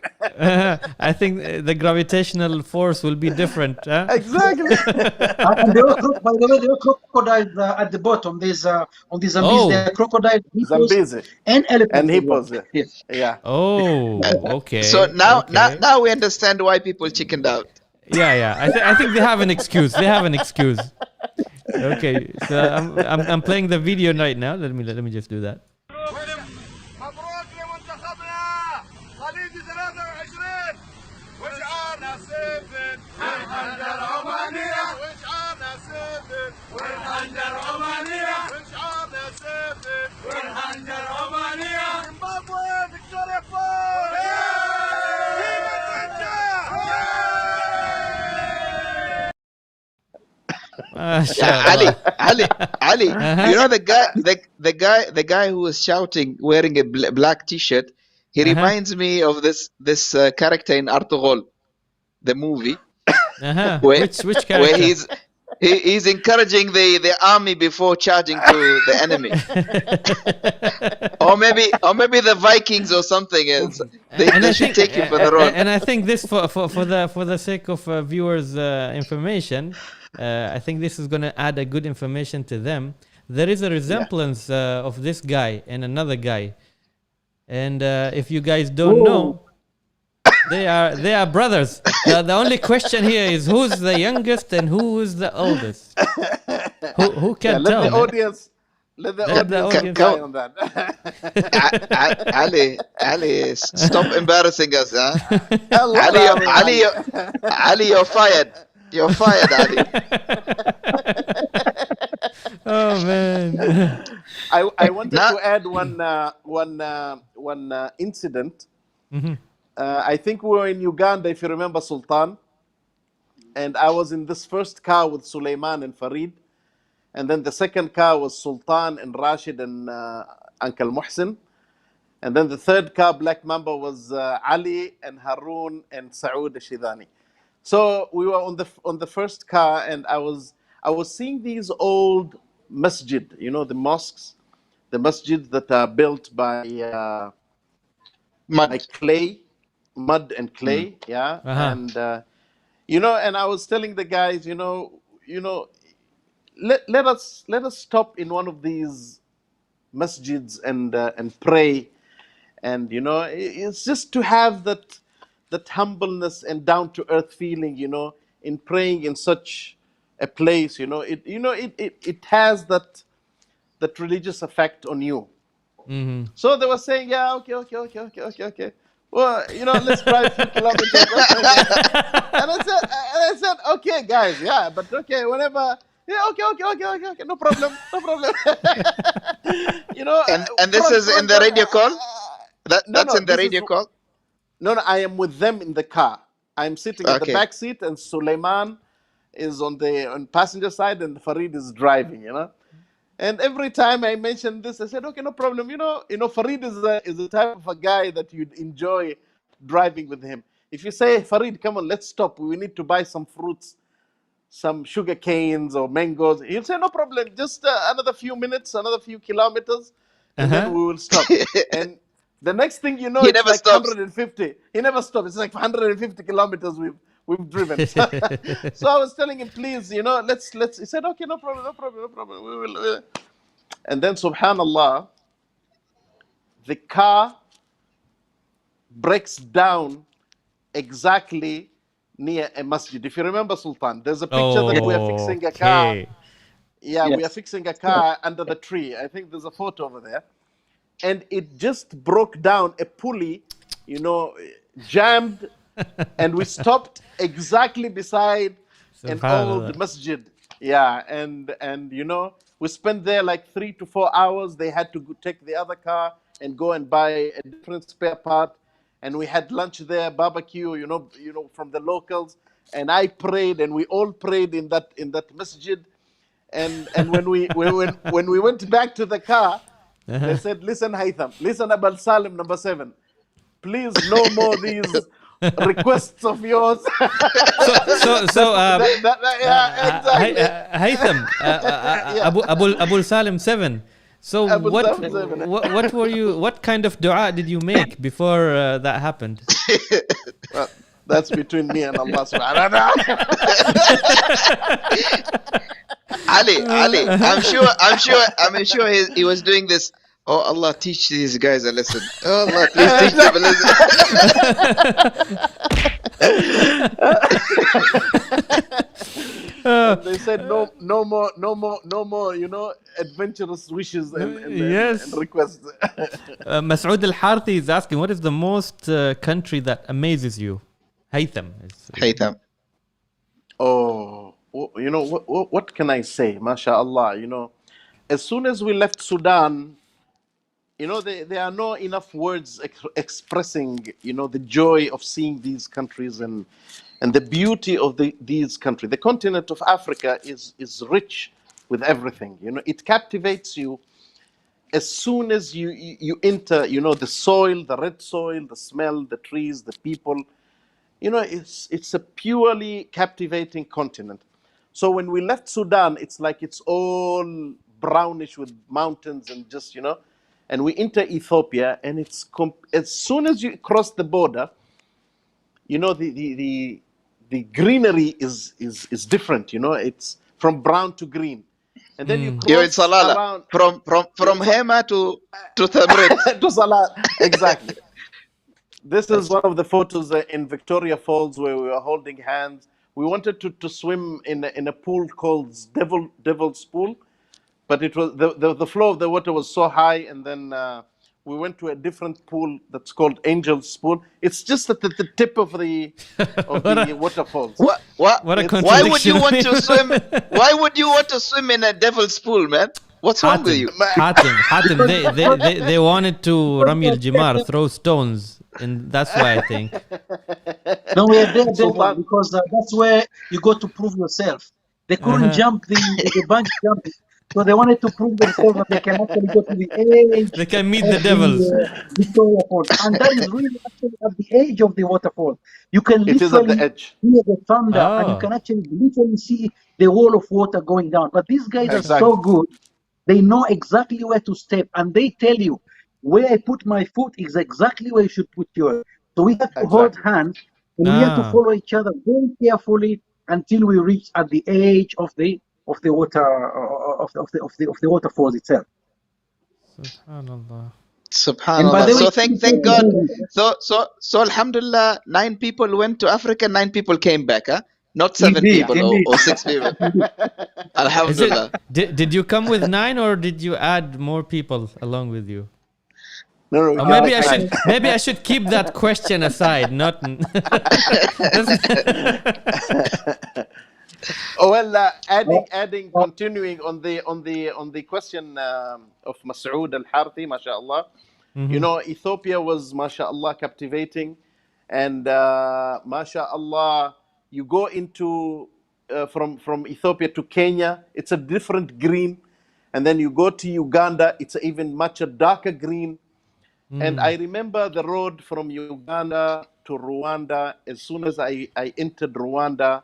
I think the gravitational force will be different. Huh? Exactly. And there are, by the way, there are crocodiles at the bottom. There's on the Zambezi, there Oh, are crocodiles, hippos, Zambezi and and elephants as well. hippos. Yes. Yeah. oh, So okay, now, okay. now we understand why people chickened out. Yeah. I think they have an excuse. They have an excuse. Okay, so I'm playing the video right now. Let me just do that. مبروك لمنتخبنا خليج 23 وشعارنا سيفن والحنجر عمانية وشعارنا سيفن والحنجر عمانية وشعارنا سيفن والحنجر عمانية زيمبابوي فيكتوريا فول Ali, Ali. You know the guy who was shouting, wearing a black T-shirt. He reminds me of this character in Artugol, the movie, where Which where character? he's encouraging the army before charging to the enemy, or maybe the Vikings or something else. They should take him for the role. And I think this for the sake of viewers' information, I think this is going to add a good information to them. There is a resemblance of this guy and another guy, and if you guys don't know, they are brothers. The only question here is who's the youngest and who is the oldest. Who can Let tell? the Man? audience. Let the Let the audience audience- reply on that. Ali, stop embarrassing us, huh? Allah, Ali, you're fired. You're fired, Ali. Oh man. I wanted Now- to add one incident. I think we were in Uganda, if you remember, Sultan. And I was in this first car with Suleiman and Farid. And then the second car was Sultan and Rashid and Uncle Muhsin. And then the third car, Black Mamba, was Ali and Haroon and Saud Shidani. So we were on the first car, and I was seeing these old masjid, you know, the mosques, the masjids that are built by Mud. clay, mud and clay, yeah. And you know, and I was telling the guys, you know, let us stop in one of these masjids and pray, and you know, it's just to have that humbleness and down to earth feeling, you know, in praying in such a place, you know, it has that religious effect on you. So they were saying, yeah, okay. Well, you know, let's drive a few kilometers. And I said, okay, guys, yeah, but okay, whenever, yeah, okay, no problem. You know, And this is in the radio call? That's in the this is radio call? No, I am with them in the car. I'm sitting at the Okay. back seat, and Suleiman is on passenger side, and Farid is driving. You know, and every time I mention this, I said, "Okay, no problem." You know, Farid is the type of a guy that you'd enjoy driving with him. If you say, "Farid, come on, let's stop. We need to buy some fruits, some sugar canes or mangoes," he'll say, "No problem. Just another few minutes, another few kilometers, and then we will stop." And the next thing you know, He it's never like stops. 150. He never stops. It's like 150 kilometers we've driven. So I was telling him, please, you know, let's. He said, okay, no problem. We will. And then, subhanallah, the car breaks down exactly near a masjid. If you remember, Sultan, there's a picture that we are fixing a car. Okay. Yeah, we Yes. are fixing a car under the tree. I think there's a photo over there. And it just broke down, a pulley, you know, jammed, and we stopped exactly beside an Subhanallah. old masjid. Yeah, and you know, we spent there like 3 to 4 hours. They had to take the other car and go and buy a different spare part, and we had lunch there, barbecue, from the locals. And I prayed, and we all prayed in that masjid. And when we went back to the car, they said, "Listen, Haitham, listen, ABDISSALAM number 7. Please, no more these requests of yours." Yeah, exactly. Haytham, Yeah. Abu Salim 7. So ABDISSALAM 7. what were you? What kind of dua did you make before that happened? Well, that's between me and Allah subhanahu wa ta'ala. Ali, I'm sure he was doing this. Oh Allah, teach these guys a lesson. Oh Allah, please teach them a lesson. And they said no more, adventurous wishes and requests. Masood Al-Harthi is asking, what is the most country that amazes you? Haytham. Haitham. Oh, what can I say? MashaAllah, as soon as we left Sudan, there are no enough words expressing, the joy of seeing these countries and the beauty of these countries. The continent of Africa is rich with everything. It captivates you as soon as you enter. The soil, the red soil, the smell, the trees, the people. It's a purely captivating continent. So when we left Sudan, it's like it's all brownish with mountains and just, and we enter Ethiopia, and it's as soon as you cross the border, the greenery is different. It's from brown to green, and then you You're in cross Salala. around From Hema to Tamrit. to Salah. Exactly. This is one of the photos in Victoria Falls where we were holding hands. We wanted to swim in a pool called Devil's Pool, but it was the flow of the water was so high, and then we went to a different pool that's called Angel's Pool. It's just at the tip of the waterfalls. What? What a It's- contradiction. Why would you want to swim? Why would you want to swim in a devil's pool, man? What's wrong with you? Hatim, they wanted to Rami al-Jimar, throw stones, and that's why I think. No, we are there Sultan. because that's where you go to prove yourself. They couldn't jump the bunch jumping, so they wanted to prove themselves that they can actually go to the edge. They can meet of the devils. Victoria Falls, and that is really actually at the edge of the waterfall. You can It is at the literally edge. hear the thunder, and you Oh. can actually literally see the wall of water going down. But these guys are Exactly. so good; they know exactly where to step, and they tell you where I put my foot is exactly where you should put yours. So we have to hold Exactly. hands, and we have to Ah. follow each other very carefully until we reach at the edge of the water of the waterfalls itself. Subhanallah. And by Subhanallah. the way, So thank God. So Alhamdulillah, 9 people went to Africa, 9 people came back, huh? Not 7 Indeed, people indeed. or 6 people. Alhamdulillah. Did you come with 9 or did you add more people along with you? No, Or maybe I should keep that question aside. Not. Oh well, adding, continuing on the question of Masood Al-Harthi, mashallah. Ethiopia was mashallah captivating, and mashallah, you go into from Ethiopia to Kenya, it's a different green, and then you go to Uganda, it's even much a darker green. And I remember the road from Uganda to Rwanda. As soon as I entered Rwanda,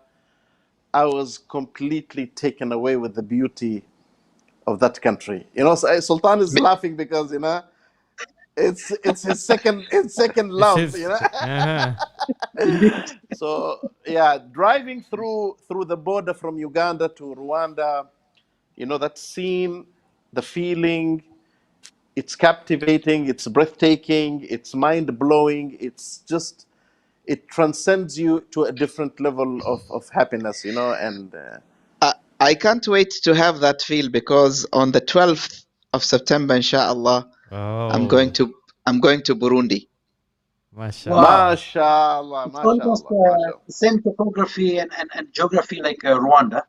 I was completely taken away with the beauty of that country. Sultan is laughing because it's his second love. So yeah, driving through the border from Uganda to Rwanda, that scene, the feeling. It's captivating, it's breathtaking, it's mind-blowing, it transcends you to a different level of happiness, and I can't wait to have that feel, because on the 12th of September, inshallah, I'm going to Burundi. MashaAllah. Wow. MashaAllah, It's almost MashaAllah, MashaAllah. same topography and geography like Rwanda,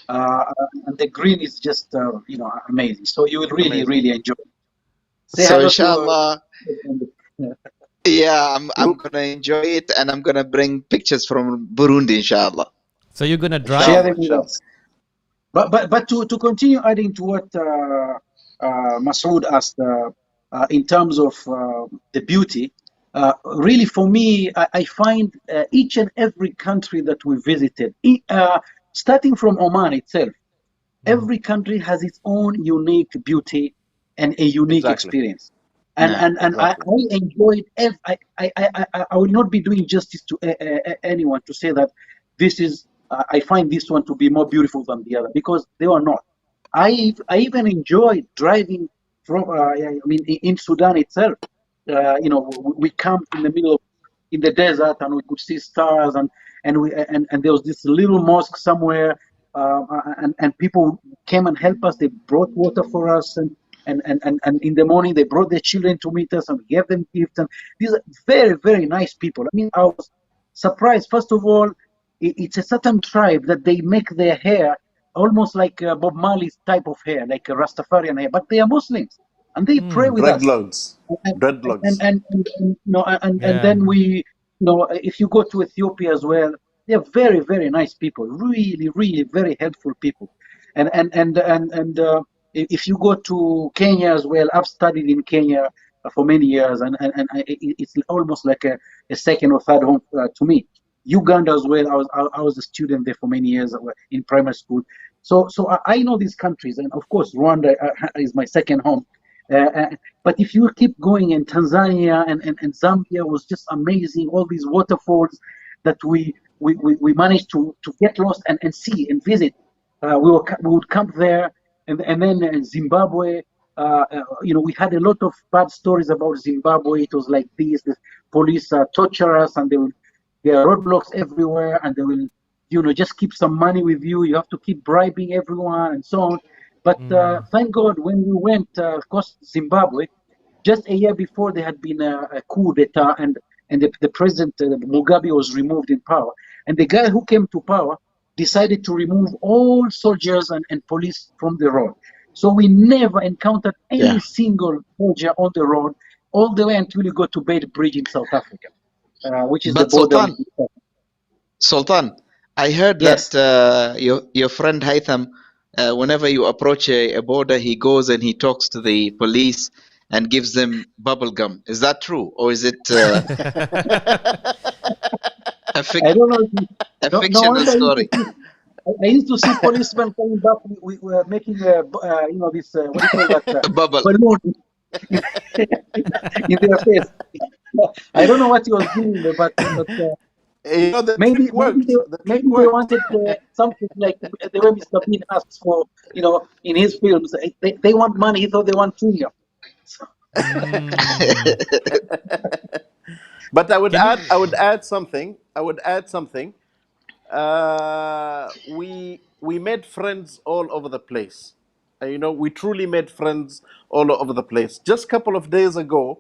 and the green is just amazing. So you will really Amazing. really enjoy it. Say So hello to. inshallah, yeah, I'm You- gonna enjoy it, and I'm gonna bring pictures from Burundi, inshallah. So you're gonna drive? Share Inshallah, them with inshallah. us. But to continue adding to what Masood asked in terms of the beauty, really for me, I find each and every country that we visited, starting from Oman itself, every country has its own unique beauty and a unique Exactly. experience. Yeah. And I enjoyed. I will not be doing justice to anyone to say that this is. I find this one to be more beautiful than the other because they are not. I even enjoyed driving from. I mean, in Sudan itself. We camped in the middle of in the desert and we could see stars and there was this little mosque somewhere and people came and helped us. They brought water for us and in the morning they brought their children to meet us and we gave them gifts. And these are very, very nice people. I mean, I was surprised. First of all, it's a certain tribe that they make their hair almost like Bob Marley's type of hair, like a Rastafarian hair, but they are Muslims and they pray with us. Dreadlocks. Dreadlocks. And then if you go to Ethiopia as well, they're very, very nice people, really, really very helpful people. And if you go to Kenya as well, I've studied in Kenya for many years, and it's almost like a second or third home to me. Uganda as well, I was a student there for many years in primary school. So I know these countries, and of course Rwanda is my second home. But if you keep going in Tanzania and Zambia was just amazing, all these waterfalls that we managed to get lost and see and visit. We would camp there, and then in Zimbabwe, we had a lot of bad stories about Zimbabwe. It was like this: the police torture us, and there are roadblocks everywhere, and they will, just keep some money with you. You have to keep bribing everyone, and so on. But thank God, when we went, of course, Zimbabwe, just a year before there had been a coup d'etat, and the president Mugabe was removed in power, and the guy who came to power decided to remove all soldiers and police from the road. So we never encountered any single soldier on the road all the way until we got to Beit Bridge in South Africa, which is the But border. Sultan, I heard Yes. that your friend Haitham, whenever you approach a border, he goes and he talks to the police and gives them bubble gum. Is that true, or is it a I don't know. No fictional wonder story? I used to see policemen coming back. We were making this what do you call that Bubble. balloon in their face. I don't know what he was doing there, but The maybe trick worked. The trick maybe they worked. wanted something like the way Mr. Bean asks for, in his films. They want money. He thought they want chewing. But I would add something. We made friends all over the place. We truly made friends all over the place. Just a couple of days ago,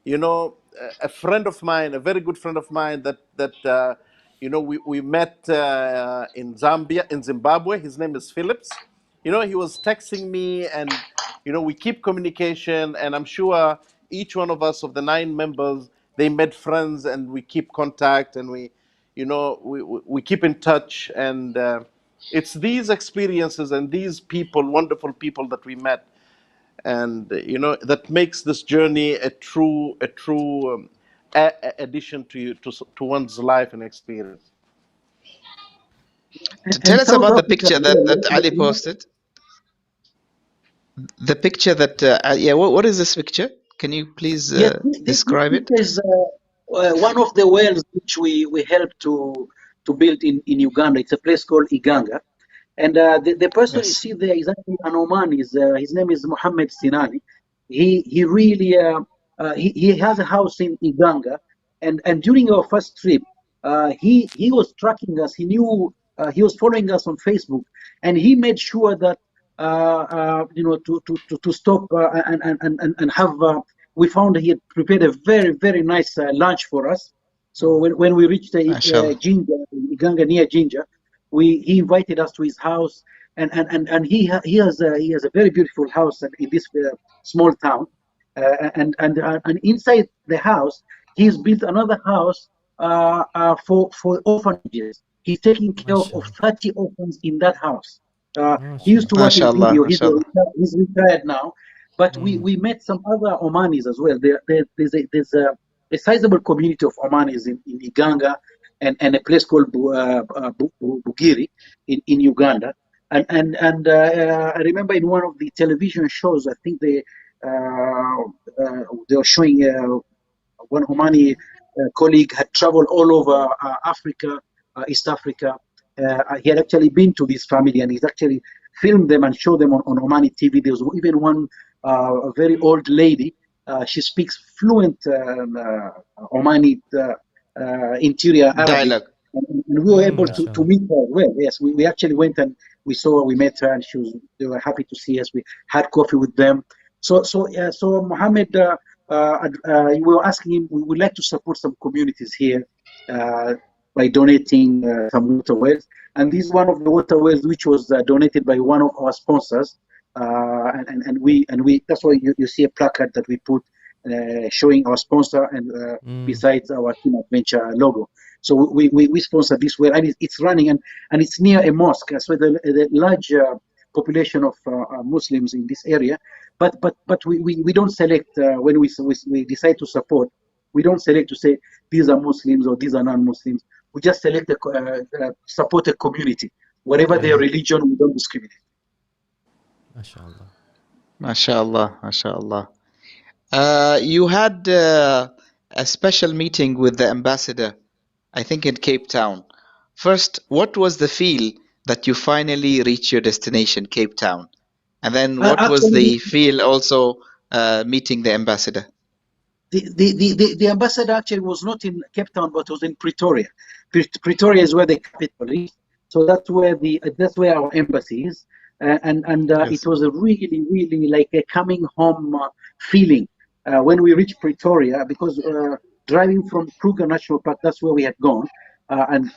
a friend of mine, a very good friend of mine, that we met in Zimbabwe. His name is Phillips. He was texting me, and we keep communication, and I'm sure each one of us, of the 9 members, they made friends, and we keep contact, and we keep in touch, and it's these experiences and these people, wonderful people that we met, and that makes this journey a true addition to one's life and experience. Tell us South about the Africa, picture that Ali posted. The picture that what is this picture? Can you please describe it? This is one of the wells which we helped to build in Uganda. It's a place called Iganga. And the person you see there is actually an Omani. His name is Mohammed Sinani. He really he has a house in Iganga. And during our first trip, he was tracking us. He knew he was following us on Facebook, and he made sure that to stop and have we found he had prepared a very nice lunch for us. So when we reached MashaAllah. Jinja, Iganga near Jinja, he invited us to his house, and he has a very beautiful house in this small town, and inside the house he's built another house for orphanages. He's taking care of MashaAllah. 30 orphans in that house. He used to work in MashaAllah. video. MashaAllah. He's retired now, but we met some other Omanis as well. There's a sizable community of Omanis in Iganga and a place called Bugiri in Uganda. And I remember in one of the television shows, I think they were showing one Omani colleague had traveled all over Africa, East Africa. He had actually been to this family, and he's actually filmed them and showed them on Omani TV. There was even one a very old lady. She speaks fluent Omani interior Arabic. Dialogue. And we were able to MashaAllah. meet her. Well, yes, we actually went and we met her, and they were happy to see us. We had coffee with them. So Mohammed, we were asking him, we would like to support some communities here by donating some water wells. And this is one of the water wells which was donated by one of our sponsors. And we that's why you see a placard that we put showing our sponsor and besides our Team Adventure logo. So we sponsor this well, and it's running, and it's near a mosque. So the large population of Muslims in this area. But we don't select when we decide to support. We don't select to say these are Muslims or these are non-Muslims. We just select support a community, whatever their religion. We don't discriminate. MashaAllah. MashaAllah. MashaAllah. You had a special meeting with the ambassador, I think in Cape Town. First, what was the feel that you finally reached your destination, Cape Town? And then what was the feel also meeting the ambassador? The ambassador actually was not in Cape Town, but was in Pretoria. Pretoria is where the capital is. So that's where our embassy is. And Yes. it was a really like a coming home feeling when we reached Pretoria, because driving from Kruger National Park, that's where we had gone, and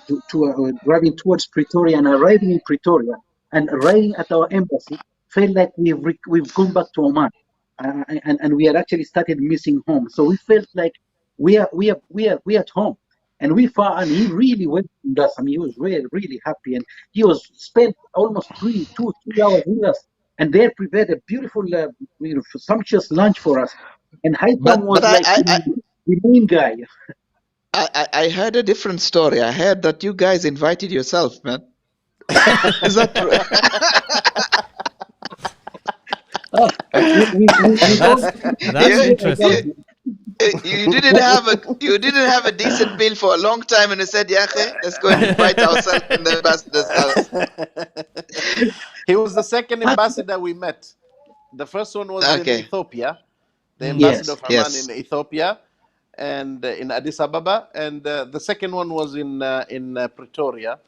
driving towards Pretoria and arriving in Pretoria and arriving at our embassy felt like we've gone back to Oman, and we had actually started missing home. So we felt like we are at home. And and he really welcomed us. I mean, he was really happy, and he was spent almost 2-3 hours with us. And they prepared a beautiful, sumptuous lunch for us. And Haitham was But like the main guy. I heard a different story. I heard that you guys invited yourself, man. Is that true? That's interesting. You didn't have a decent meal for a long time, and you said, "Yeah, let's go and invite ourselves in the ambassador's house." He was the second ambassador we met. The first one was in Okay. Ethiopia, the ambassador of Oman Yes. in Ethiopia and in Addis Ababa, and the second one was in Pretoria.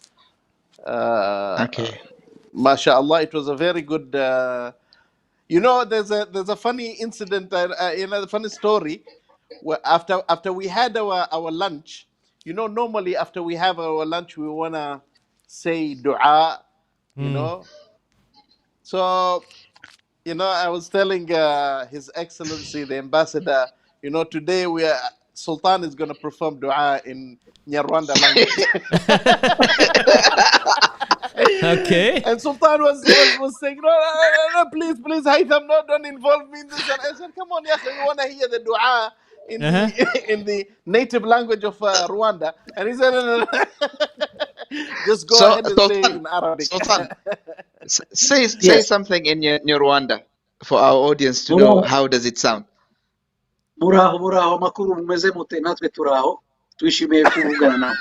Okay. MashaAllah, it was a very good. There's a funny incident, the funny story. Where after we had our lunch, normally after we have our lunch, we wanna say dua, So, I was telling His Excellency the Ambassador, today Sultan is gonna perform dua in Nyarwanda language. Okay. And Sultan was saying, no, please, Haitham, no, don't involve me in this. And I said, come on, we want to hear the dua in the native language of Rwanda. And he said, no. Just go ahead and say it in Arabic. Sultan, say something in your Rwanda for our audience to know how does it sound. Muraho makuru mumeze mute natwe turaho twishimiye kuvugana nawe.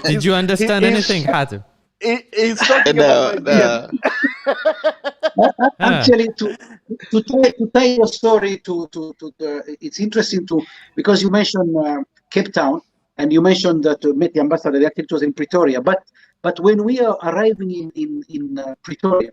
Did you understand anything, Hatim? He's talking about my beard. Actually, to tell your story, it's interesting because you mentioned Cape Town, and you mentioned that met the ambassador. The activity was in Pretoria, but when we are arriving in Pretoria,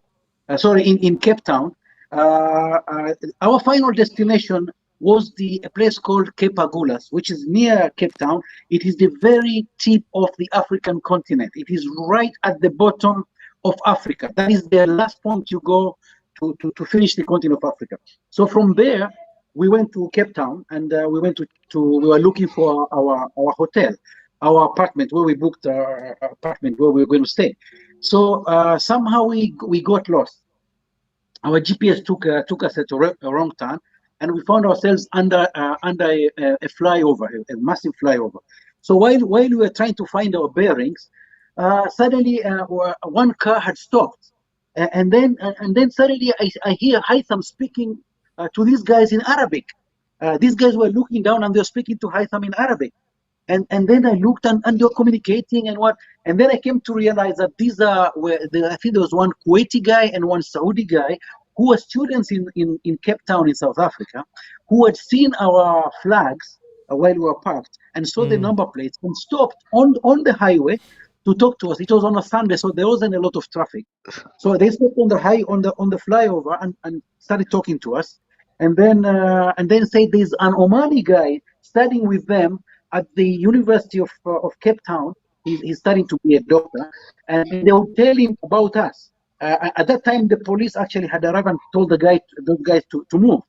in Cape Town, Our final destination was a place called Cape Agulhas, which is near Cape Town. It is the very tip of the African continent. It is right at the bottom of Africa. That is the last point you go to finish the continent of Africa. So from there, we went to Cape Town, and we went we were looking for our hotel, our apartment, where we booked our apartment where we were going to stay. So somehow we got lost. Our GPS took us at a wrong turn, and we found ourselves under a flyover, a massive flyover. So while we were trying to find our bearings, suddenly one car had stopped, and then suddenly I hear Haitham speaking to these guys in Arabic. These guys were looking down and they're speaking to Haitham in Arabic. And then I looked and they're communicating and then I came to realize that these I think there was one Kuwaiti guy and one Saudi guy who were students in Cape Town in South Africa, who had seen our flags while we were parked and saw the number plates and stopped on the highway to talk to us. It was on a Sunday, so there wasn't a lot of traffic. So they stopped on the flyover and started talking to us, and then said there's an Omani guy studying with them at the University of Cape Town. He's studying to be a doctor, and they would tell him about us. At that time, the police actually had arrived and told those guys to move.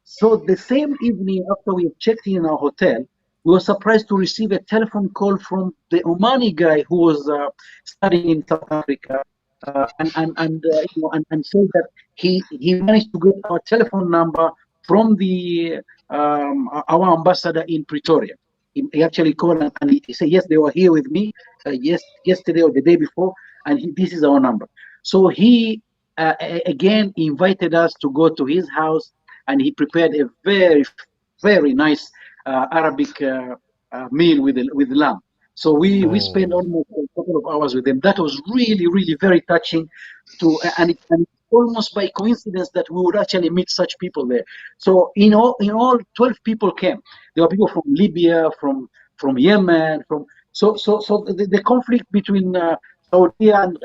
So the same evening, after we checked in our hotel, we were surprised to receive a telephone call from the Omani guy who was studying in South Africa, and said that he managed to get our telephone number from our ambassador in Pretoria. He actually called and he said, yes, they were here with me yesterday or the day before, and this is our number. So he again invited us to go to his house, and he prepared a very, very nice Arabic meal with lamb. So we spent almost a couple of hours with them. That was really, really very touching. And almost by coincidence that we would actually meet such people there. So in all 12 people came. There were people from Libya, from Yemen, so the conflict between Saudi and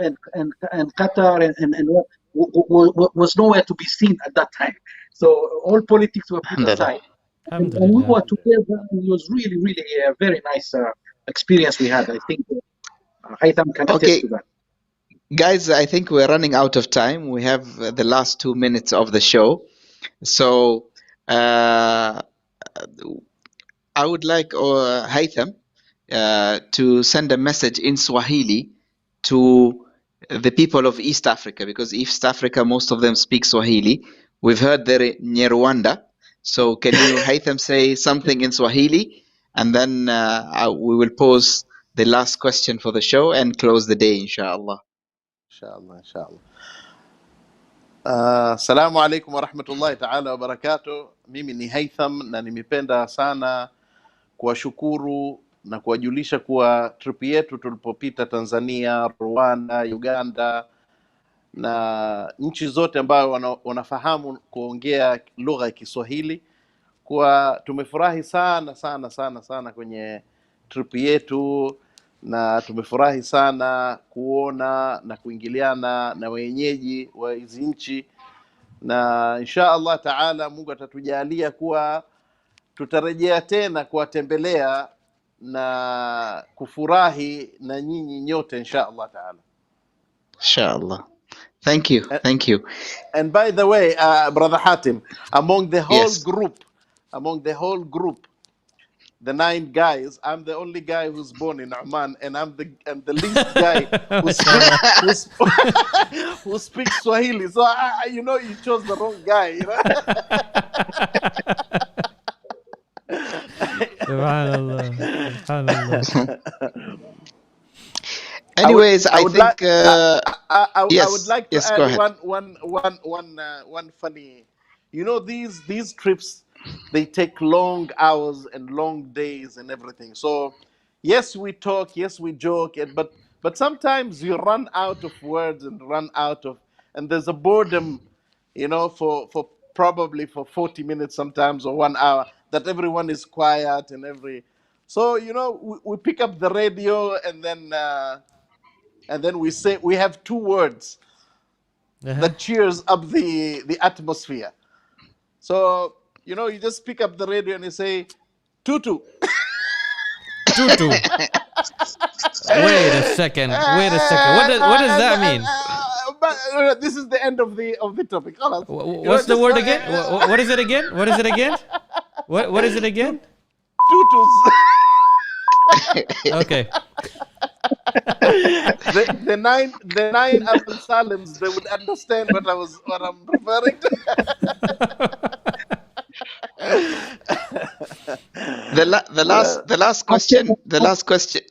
Qatar and was nowhere to be seen at that time. So all politics were put aside. And we were together, and it was really, really a very nice experience we had. I think Haitham can attest to that. Guys, I think we're running out of time. We have the last 2 minutes of the show. So I would like Haitham to send a message in Swahili to the people of East Africa, because East Africa, most of them speak Swahili. We've heard they're in Rwanda. So can you, Haitham, say something in Swahili? And then we will pose the last question for the show and close the day, inshallah. Inshallah. Assalamu alaikum wa rahmatullahi ta'ala wa barakatuh. Mimi ni Haitham na nimependa sana kuwashukuru na kuwajulisha kuwa trip yetu tulipopita Tanzania, Rwanda, Uganda na nchi zote ambayo wanafahamu kuongea lugha ya Kiswahili, kuwa tumefurahi sana kwenye trip yetu, na tumefurahi sana kuona na kuingiliana na wenyeji wa hizi nchi, na insha Allah taala Mungu atatujalia kuwa tutarejea tena kuwatembelea na kufurahi na nyinyi nyote insha Allah taala. Inshallah. Thank you. And by the way, Brother Hatim, among the whole group, the 9 guys, I'm the only guy who's born in Oman, and I'm the least guy who speaks Swahili. So you chose the wrong guy. You know. Subhanallah. Anyways, I would like to add one funny. These trips, they take long hours and long days and everything. So yes, we talk, yes, we joke, but sometimes you run out of words and there's a boredom, for probably for 40 minutes sometimes, or 1 hour, that everyone is quiet so we pick up the radio and then we say, we have 2 words. that cheers up the atmosphere. So, you know, you just pick up the radio and you say, Tutu. Tutu. Wait a second. Wait a second. What does that mean? But this is the end of the topic. خلاص. You know, What's the just word again? What is it again? What is it again? What is it again? Tutus. Okay. the nine ABDISSALAM'S, they would understand what I'm referring to. The last question.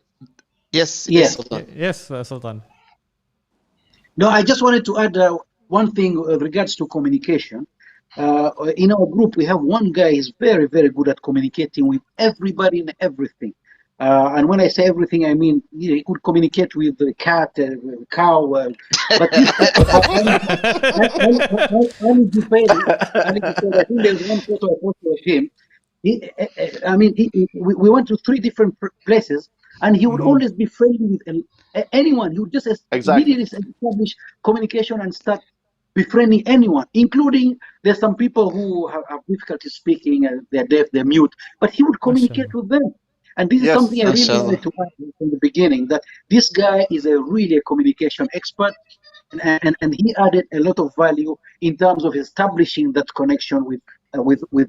Yes, Yes. Sultan. Yes, Sultan. No, I just wanted to add one thing regards to communication. In our group, we have one guy who's very, very good at communicating with everybody and everything. And when I say everything, I mean he could communicate with the cat, cow. But this, Ali Jufedi, I think there's one photo I posted of him. We went to 3 different places, and he would always be friendly with anyone. He would just immediately establish communication and start befriending anyone, including there's some people who have difficulty speaking, they're deaf, they're mute, but he would communicate with them. And this is something I really wanted to add from the beginning, that this guy is really a communication expert, and he added a lot of value in terms of establishing that connection with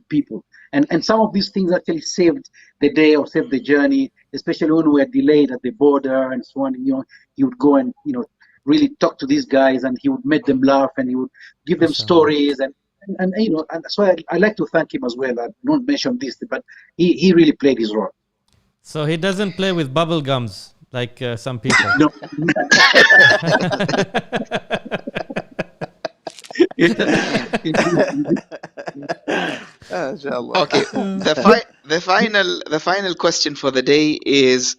people. And some of these things actually saved the day or saved the journey, especially when we were delayed at the border and so on. You know, he would go and, you know, really talk to these guys, and he would make them laugh, and he would give them stories, and you know, and so I like to thank him as well. I don't mention this, but he really played his role. So he doesn't play with bubble gums like some people. No. Okay. The final question for the day is: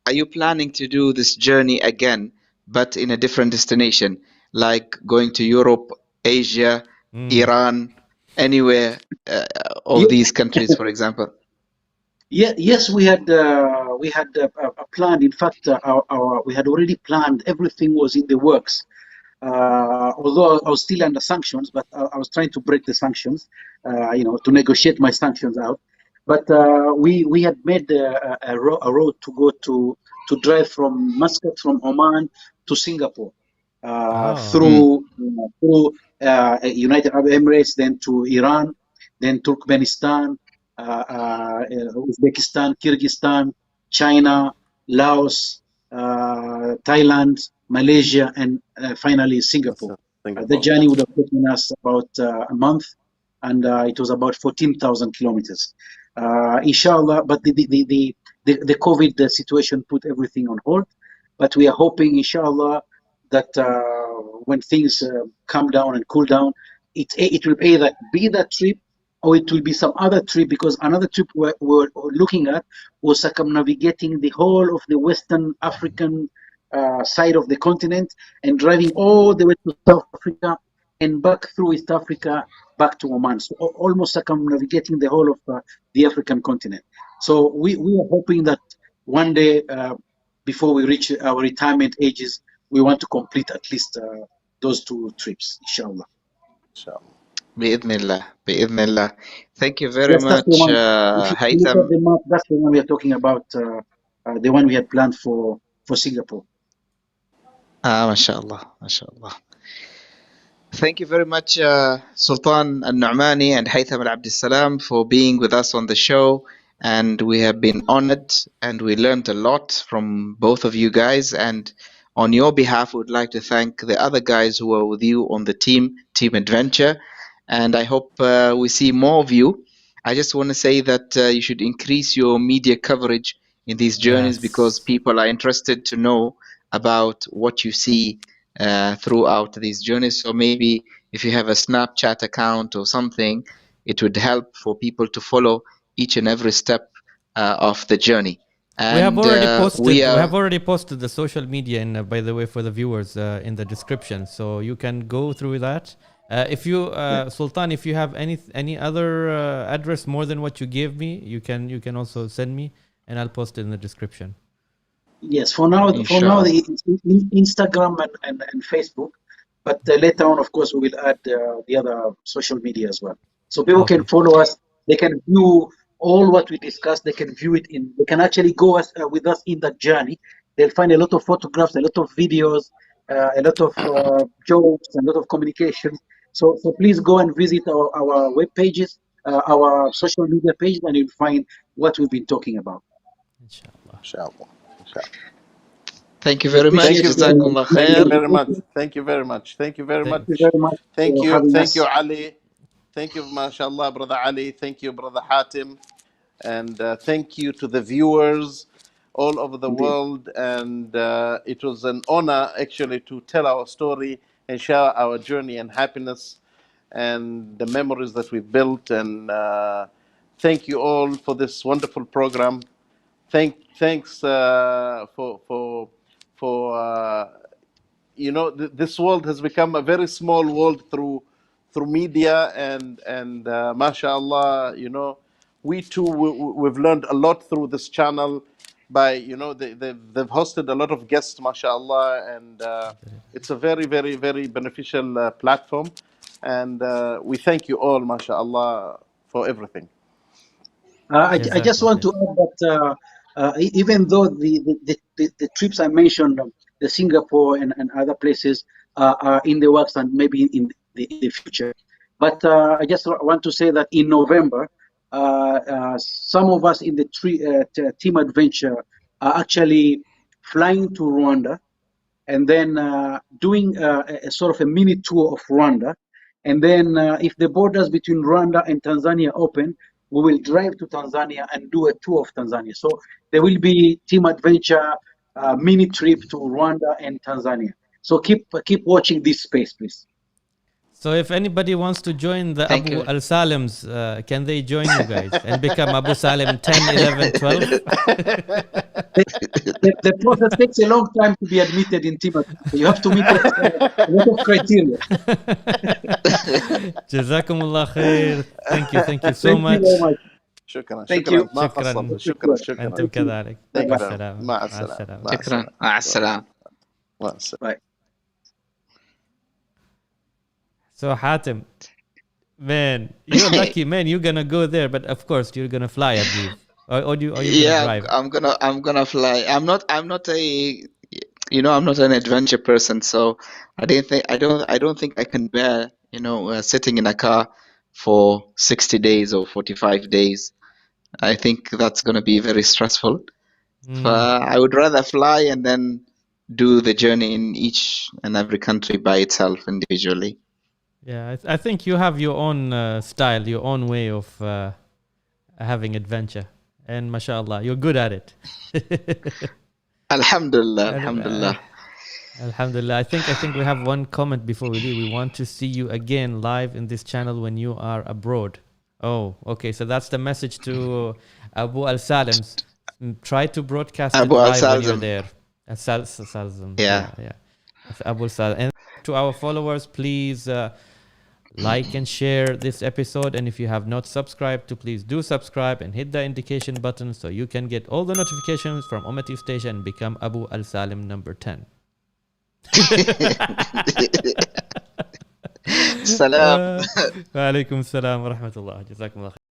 are you planning to do this journey again, but in a different destination, like going to Europe, Asia, Iran, anywhere, all these countries, for example? Yes, we had planned. In fact, we had already planned. Everything was in the works. Although I was still under sanctions, but I was trying to break the sanctions, you know, to negotiate my sanctions out. But we had made a road to go to drive from Muscat, from Oman to Singapore, through United Arab Emirates, then to Iran, then Turkmenistan, Uzbekistan, Kyrgyzstan, China, Laos, Thailand, Malaysia, and finally Singapore. The journey would have taken us about a month, and it was about 14,000 kilometers. Inshallah, but the COVID situation put everything on hold. But we are hoping, inshallah, that when things calm down and cool down, it will either be that trip, or it will be some other trip, because another trip we're looking at was circumnavigating the whole of the Western African side of the continent, and driving all the way to South Africa and back through East Africa back to Oman. So almost circumnavigating the whole of the African continent. So we are hoping that one day, before we reach our retirement ages, we want to complete at least those 2 trips, inshallah. بإذن الله. Thank you very much, Haitham. That's the one we are talking about, the one we had planned for Singapore. MashaAllah. Thank you very much, Sultan Al-Nu'mani and Haitham Al-Abdissalam, for being with us on the show. And we have been honored, and we learned a lot from both of you guys. And on your behalf, we would like to thank the other guys who are with you on the Team Adventure. And I hope we see more of you. I just want to say that you should increase your media coverage in these journeys, because people are interested to know about what you see throughout these journeys. So maybe if you have a Snapchat account or something, it would help for people to follow each and every step of the journey. And we have already posted the social media, in, by the way, for the viewers in the description, so you can go through that. If you, Sultan, if you have any other address more than what you gave me, you can also send me, and I'll post it in the description. Yes, for now, the Instagram and Facebook. But later on, of course, we will add the other social media as well. So people can Okay. follow us. They can view all what we discussed. They can view it in. They can actually go with us in that journey. They'll find a lot of photographs, a lot of videos, a lot of jokes, a lot of communication. So please go and visit our web pages, our social media pages, and you'll find what we've been talking about. Inshallah. Inshallah. Inshallah. Thank you We very much. appreciate Jazakumullah Thank you khair. very much. Thank you very much. Thank you very Thank you much. very much Thank for you. having Thank you, us. Ali. Thank you, mashallah, Brother Ali. Thank you, Brother Hatim. And thank you to the viewers all over the Indeed. world. And it was an honor, actually, to tell our story and share our journey and happiness and the memories that we've built. And thank you all for this wonderful program. Thanks for you know, this world has become a very small world through media and mashallah, you know, we too we've learned a lot through this channel by, you know, they've hosted a lot of guests, mashallah, and it's a very very very beneficial platform, and we thank you all, mashallah, for everything. I just want to add that even though the trips I mentioned, the Singapore and other places are in the works and maybe in the future, but I just want to say that in November, some of us in the Team Adventure are actually flying to Rwanda and then doing a sort of a mini tour of Rwanda. And then if the borders between Rwanda and Tanzania open, we will drive to Tanzania and do a tour of Tanzania. So there will be Team Adventure mini trip to Rwanda and Tanzania. So keep watching this space, please. So if anybody wants to join the Thank Abu you. Al-Salam's, can they join you guys and become Abu Salim 10, 11, 12? The process takes a long time to be admitted in Team Adventure. You have to meet a lot of criteria. Jazakumullah khair. Thank you so Thank much. you very much. شكرا Thank شكرا you. ما شكراً. قصرت. شكرا أنتم كذلك. Thank مع you very much. السلامة. مع مع السلامة. السلامة. مع شكرا. السلامة. مع السلامة. مع السلامة. Bye. So Hatim, man, you're lucky, man. You're gonna go there, but of course you're gonna fly, I believe. Or are you gonna Yeah, drive? I'm gonna fly. I'm not a, you know, I'm not an adventure person, so I don't think I can bear, you know, sitting in a car for 60 days or 45 days. I think that's gonna be very stressful. I would rather fly and then do the journey in each and every country by itself individually. Yeah, I think you have your own style, your own way of having adventure, and mashallah, you're good at it. Alhamdulillah, alhamdulillah. Alhamdulillah. I think we have one comment before we leave. We want to see you again live in this channel when you are abroad. Oh, okay. So that's the message to Abu Al-Salam's. Try to broadcast Abu it live when you're Al-Salzam. there. Al-Salzam. Yeah. Abu Al-Salam. And to our followers, please like and share this episode. And if you have not subscribed, to please do subscribe and hit the indication button so you can get all the notifications from UMMATI Station and become Abu Al-Salam number 10. Salam. وعليكم السلام ورحمة الله. جزاكم الله خير.